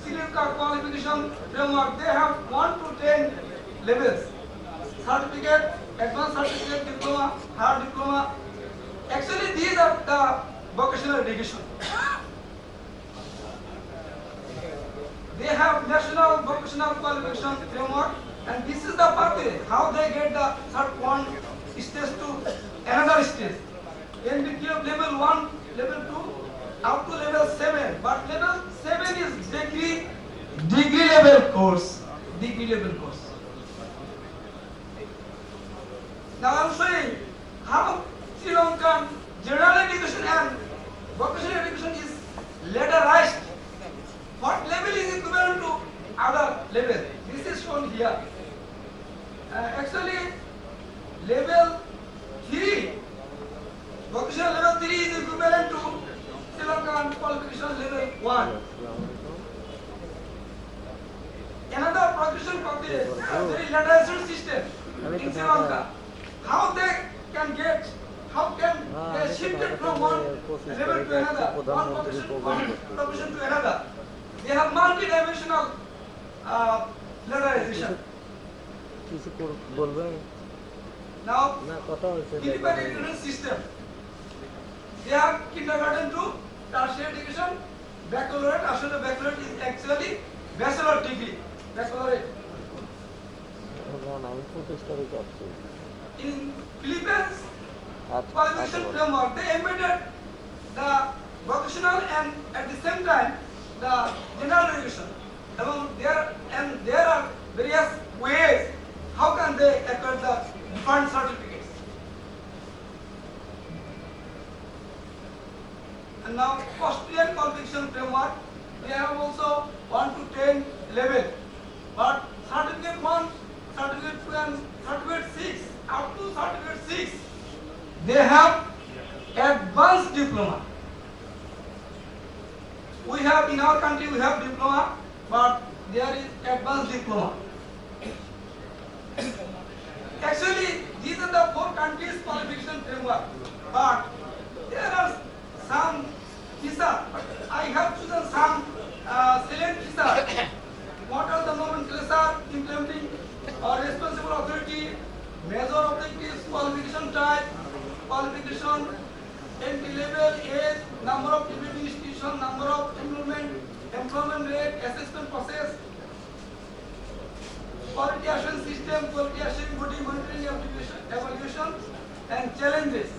Sri Lanka qualification framework, they have 1 to 10 levels. Certificate, advanced certificate, diploma, hard diploma. Actually, these are the vocational education. They have national vocational qualification framework, and this is the pathway, how they get the third one stage to another stage. NBTF level 1, level 2, up to level 7, but level 7 is degree level course. Degree level course. Now I am showing how Sri Lankan general education and vocational education is ladderized. What level is equivalent to other level? This is shown here. Actually, level 3, vocational level 3 is equivalent to Sri Lankan qualification level 1. Another progression of the very ladderized system in Sri Lanka. How they can get, how can they shift it from one level to another, one profession to another. They have multi-dimensional ladderization. Now, independent education system. They have kindergarten to tertiary education, baccalaureate. After the baccalaureate is actually bachelor degree. Baccalaureate. In Philippines, qualification framework, they embedded the vocational and at the same time the general education. There are various ways how can they acquire the different certificates. And now Austrian qualification framework, they have also 1 to 10 level. But certificate 1, certificate 2 and certificate 6, up to certificate 6, they have advanced diploma. We have in our country we have diploma, but there is advanced diploma. Actually, these are the 4 countries qualification framework, but there are some visa. I have chosen some select visa. What are the nomenclature implementing or responsible authority, major objectives, qualification type, qualification, entry level, age, number of TVET institution, number of enrollment, employment rate, assessment process, quality assurance system, quality assurance body monitoring evaluation, and challenges.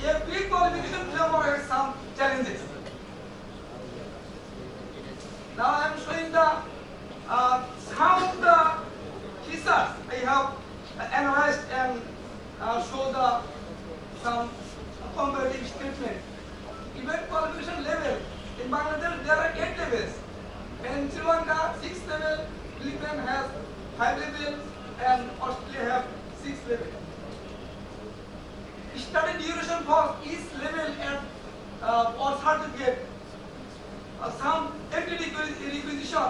Every qualification framework has some challenges. Now I am showing the some of the features I have analyzed and show the some comparative statement. Even qualification level in Bangladesh there are 8 levels. In Sri Lanka 6 level, Philippines has 5 levels, and Australia have 6 levels. Study duration for each level at or certificate. Some entry requisition,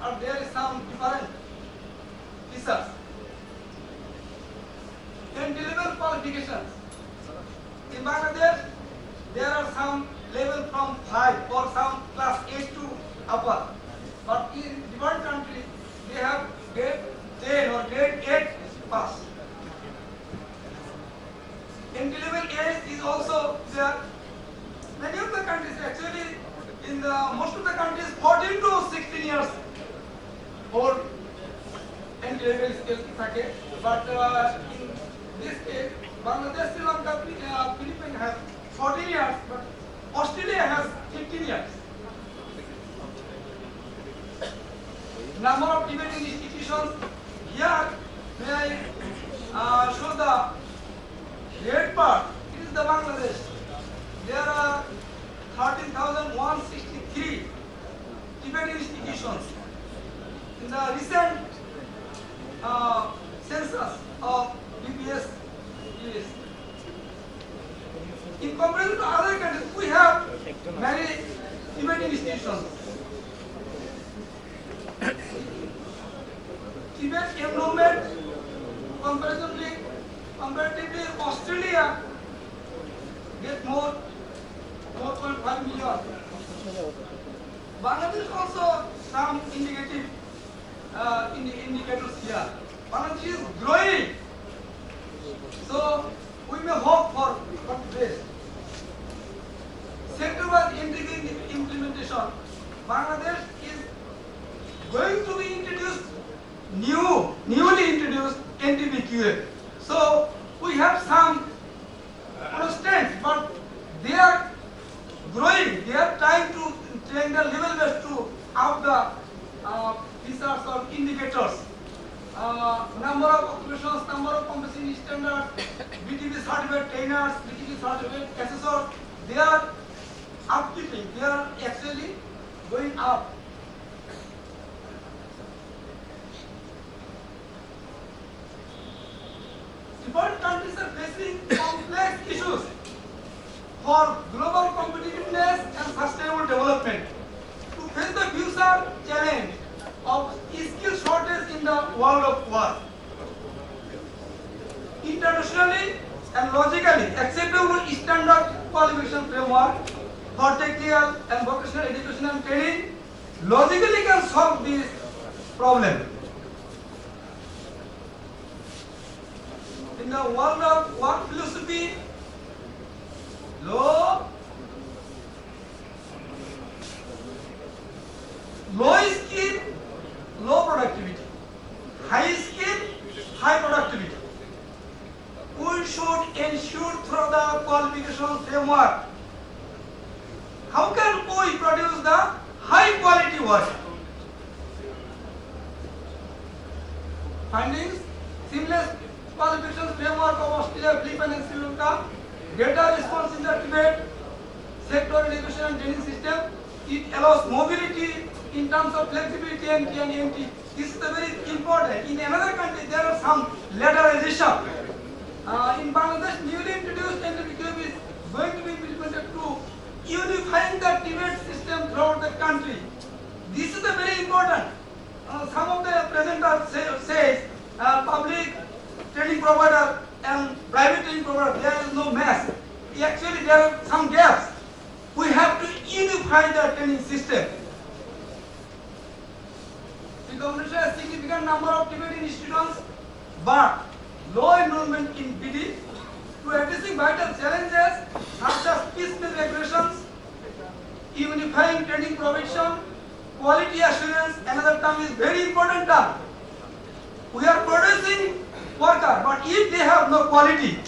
or there is some different features. Entry level qualifications. In Bangladesh, there are some level from 5 or some class 8 to upper. But in different countries, they have grade 10 or grade 8 pass. Entry level age is also there. Many of the countries actually in the most of the countries 14 to 16 years old entry level skills package. But in this case, Bangladesh, Sri Lanka, Philippines have 14 years, but Australia has 15 years. number of Tibetan institutions. Here, may I show the red part. It is the Bangladesh. There are 13,163 Tibetan institutions. In the recent census of BPS US. In comparison to other countries, we have many Tibetan institutions. Tibet enrollment comparatively Australia get more 4.5 million. Bangladesh also some indicative indicators here. Bangladesh is growing, so we may hope for the best. Sector-wise implementation, Bangladesh is going to be introduced newly introduced NTBQA. So we have some constraints, but they are growing. They are trying to train the level best to up the features or indicators. Number of occupations, number of competency standards, BTB certified trainers, BTB certified assessors, they are upkeeping. They are actually going up. Different countries are facing complex issues for global competitiveness and sustainable development. To face the future challenge of skill shortage in the world of work, internationally and logically acceptable standard qualification framework for technical and vocational education and training logically can solve this problem. In the world of work philosophy, low skill, low productivity, high skill, high productivity. We should ensure through the qualification framework. How can we produce the high quality work? Findings: seamless qualification framework of Australia, Philippines and Sri Lanka, greater response in the Tibet sector education and training system. It allows mobility in terms of flexibility and TNT. This is very important. In another country, there are some lateralization. In Bangladesh, newly introduced NTBQA is going to be implemented to unifying the Tibet system throughout the country. This is very important. Some of the presenters say public training provider and private training provider, there is no match. Actually, there are some gaps. We have to unify the training system. The government has a significant number of Tibetan students, but low enrollment in PD. To addressing vital challenges such as piecemeal regulations, unifying training provision, quality assurance, another term is very important term. We are producing worker, but if they have no quality,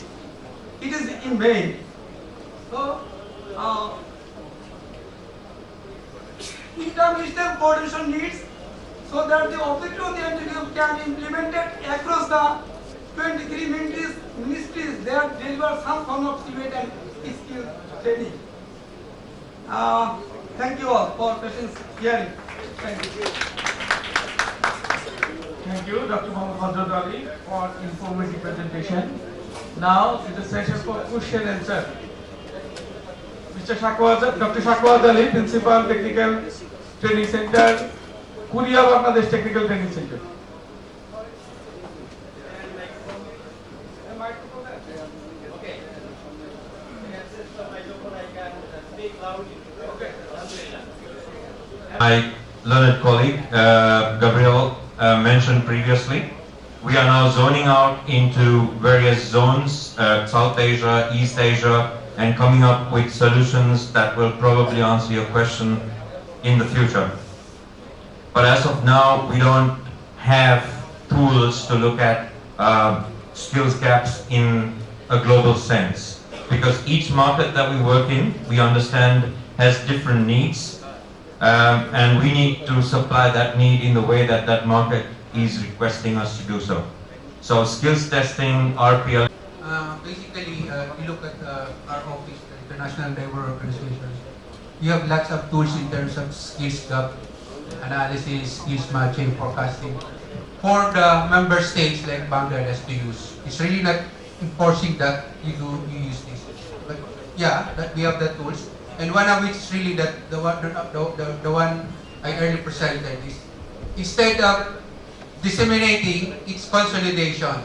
it is in vain. So, interministerial coordination needs so that the objective of the NTBQA can be implemented across the 23 ministries that deliver some form of Tibet and skill training. Thank you all for patience hearing. Thank you. Thank you, Dr. Mohammad Fazlul Ali, for informative presentation. Now it is a session for question and answer. Dr. Shakwaz Ali, Principal Technical Training Center, Korea Bangladesh Technical Training Center. My learned colleague, Gabriel, mentioned previously, we are now zoning out into various zones, South Asia, East Asia, and coming up with solutions that will probably answer your question in the future. But as of now, we don't have tools to look at skills gaps in a global sense, because each market that we work in, we understand, has different needs, and we need to supply that need in the way that that market is requesting us to do so. So skills testing, RPL. Basically, you look at our office, the International Labor Organization. You have lots of tools in terms of skills gap analysis, skills matching, forecasting. For the member states like Bangladesh to use, it's really not enforcing that you use this. But yeah, that we have the tools, and one of which is really that the one I earlier presented is instead of disseminating its consolidation,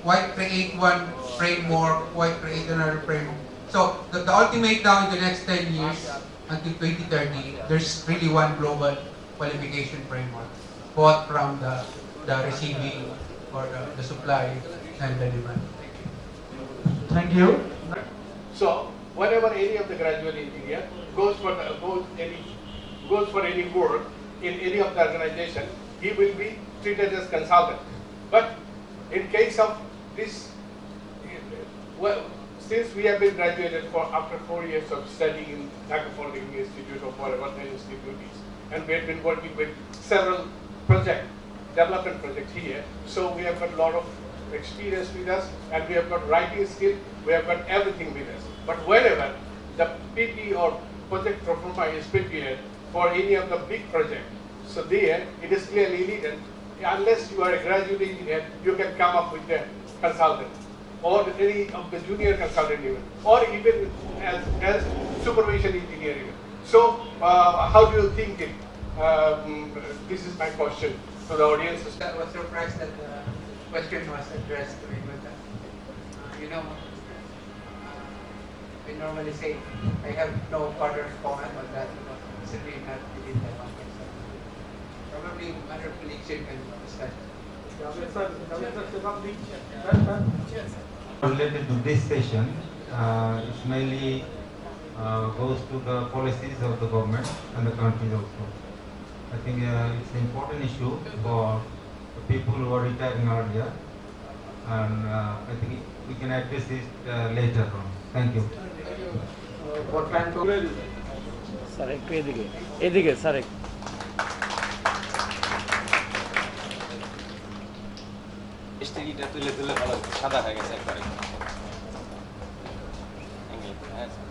why create one framework, why create another framework? So the ultimate now in the next 10 years until 2030, there's really one global qualification framework, both from the receiving or the supply and the demand. Thank you. So whenever any of the graduate engineer goes for any work in any of the organization, he will be treated as consultant. But in case of this, well, since we have been graduated after 4 years of studying in Dhaka Polytechnic Institute or whatever the institute is, and we have been working with several development projects here, so we have got a lot of experience with us, and we have got writing skill, we have got everything with us. But whenever the PP or project performer is prepared for any of the big project, so there it is clearly written, unless you are a graduate engineer, you can come up with the consultant or any of the junior consultant even, or even as supervision engineer even. So how do you think it? This is my question to the audience. I was surprised that the question was addressed to me, but you know, I normally say I have no further comment on that. It's really not within my context. Probably other colleagues here can discuss. Related to this session, it mainly goes to the policies of the government and the countries also. I think it's an important issue for the people who are retiring earlier, and I think we can address it later on. Thank you. What plan to sir একটু এদিকে এদিকে sir স্টিকিটা তুলে তুলে ভালো সাদা হয়ে গেছে একবারে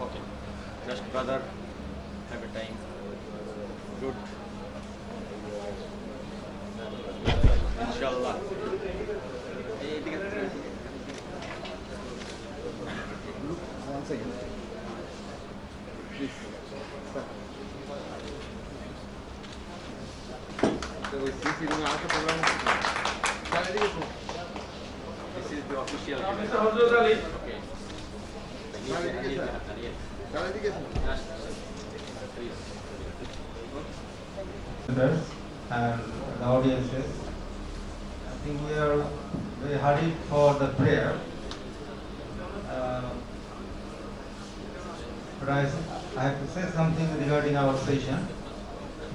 ওকে just brother have a time good ইনশাআল্লাহ এইদিকে one second please so CC room আসা problem this is the official Mr. Hozur Ali. okay And the audiences, I think we are very hurried for the prayer. But I have to say something regarding our session.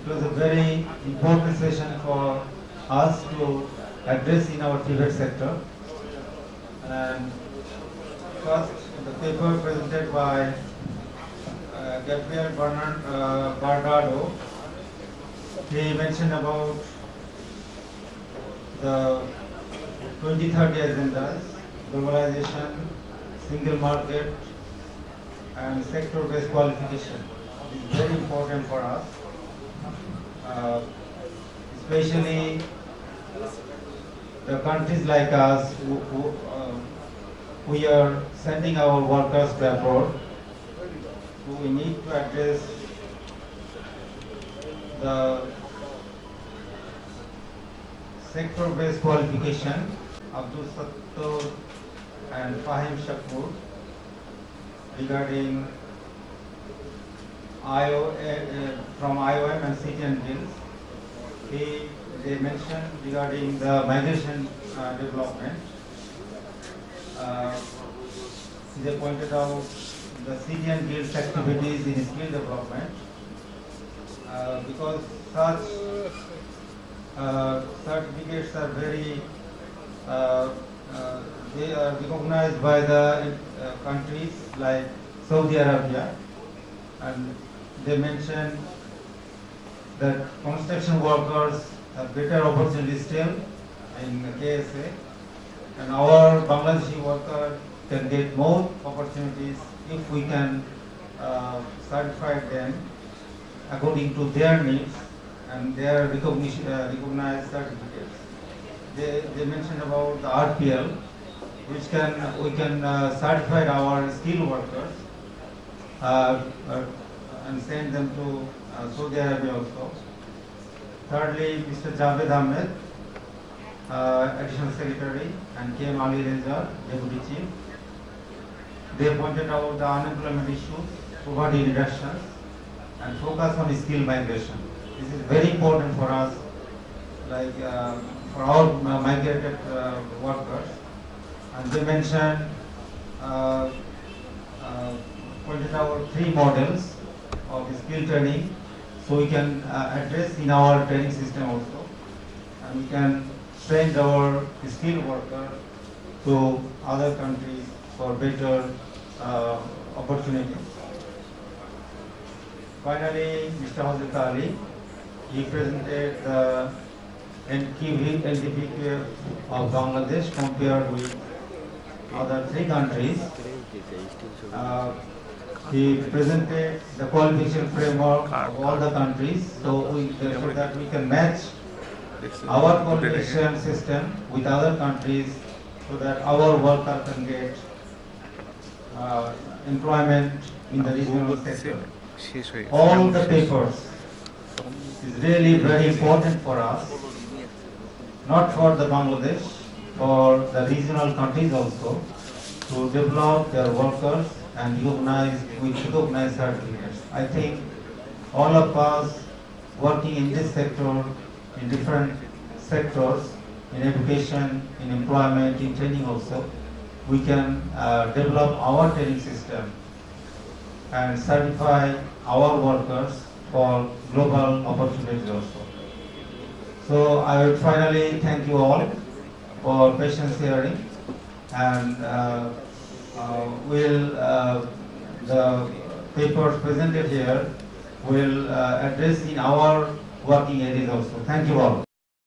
It was a very important session for us to address in our TVET sector. And first, the paper presented by Gabriel Bernardo, he mentioned about the 2030 agendas, globalization, single market, and sector-based qualification. It is very important for us, especially the countries like us we are sending our workers to abroad. So we need to address the sector-based qualification. Abdul Sattar and Fahim Shakur regarding from IOM and CTN bills. They mentioned regarding the migration development. They pointed out the CTN guilds activities in skill development because such certificates are very they are recognized by the countries like Saudi Arabia, and they mention that construction workers have better opportunities still in KSA, and our Bangladeshi workers can get more opportunities if we can certify them according to their needs and their recognized certificates. They mentioned about the RPL, which we can certify our skilled workers and send them to Saudi Arabia also. Thirdly, Mr. Javed Ahmed, Additional Secretary, and K. Ali Reza, Deputy Chief. They pointed out the unemployment issues, poverty reductions, and focus on skill migration. This is very important for us, like for our migrated workers. And they mentioned, pointed out 3 models of skill training, so we can address in our training system also, and we can train our skilled workers to other countries for better opportunities. Finally, Mr. Hazrat Ali, he presented the NDPQF of Bangladesh compared with other 3 countries. He presented the qualification framework of all the countries, so that we can match our qualification system with other countries, so that our worker can get employment in the regional sector. All the papers is really very important for us, not for the Bangladesh, for the regional countries also, to develop their workers and recognize certificates. I think all of us working in this sector, in different sectors, in education, in employment, in training also, we can develop our training system and certify our workers for global opportunities also. So I would finally thank you all for patience hearing, and the papers presented here will address in our working areas also. Thank you all.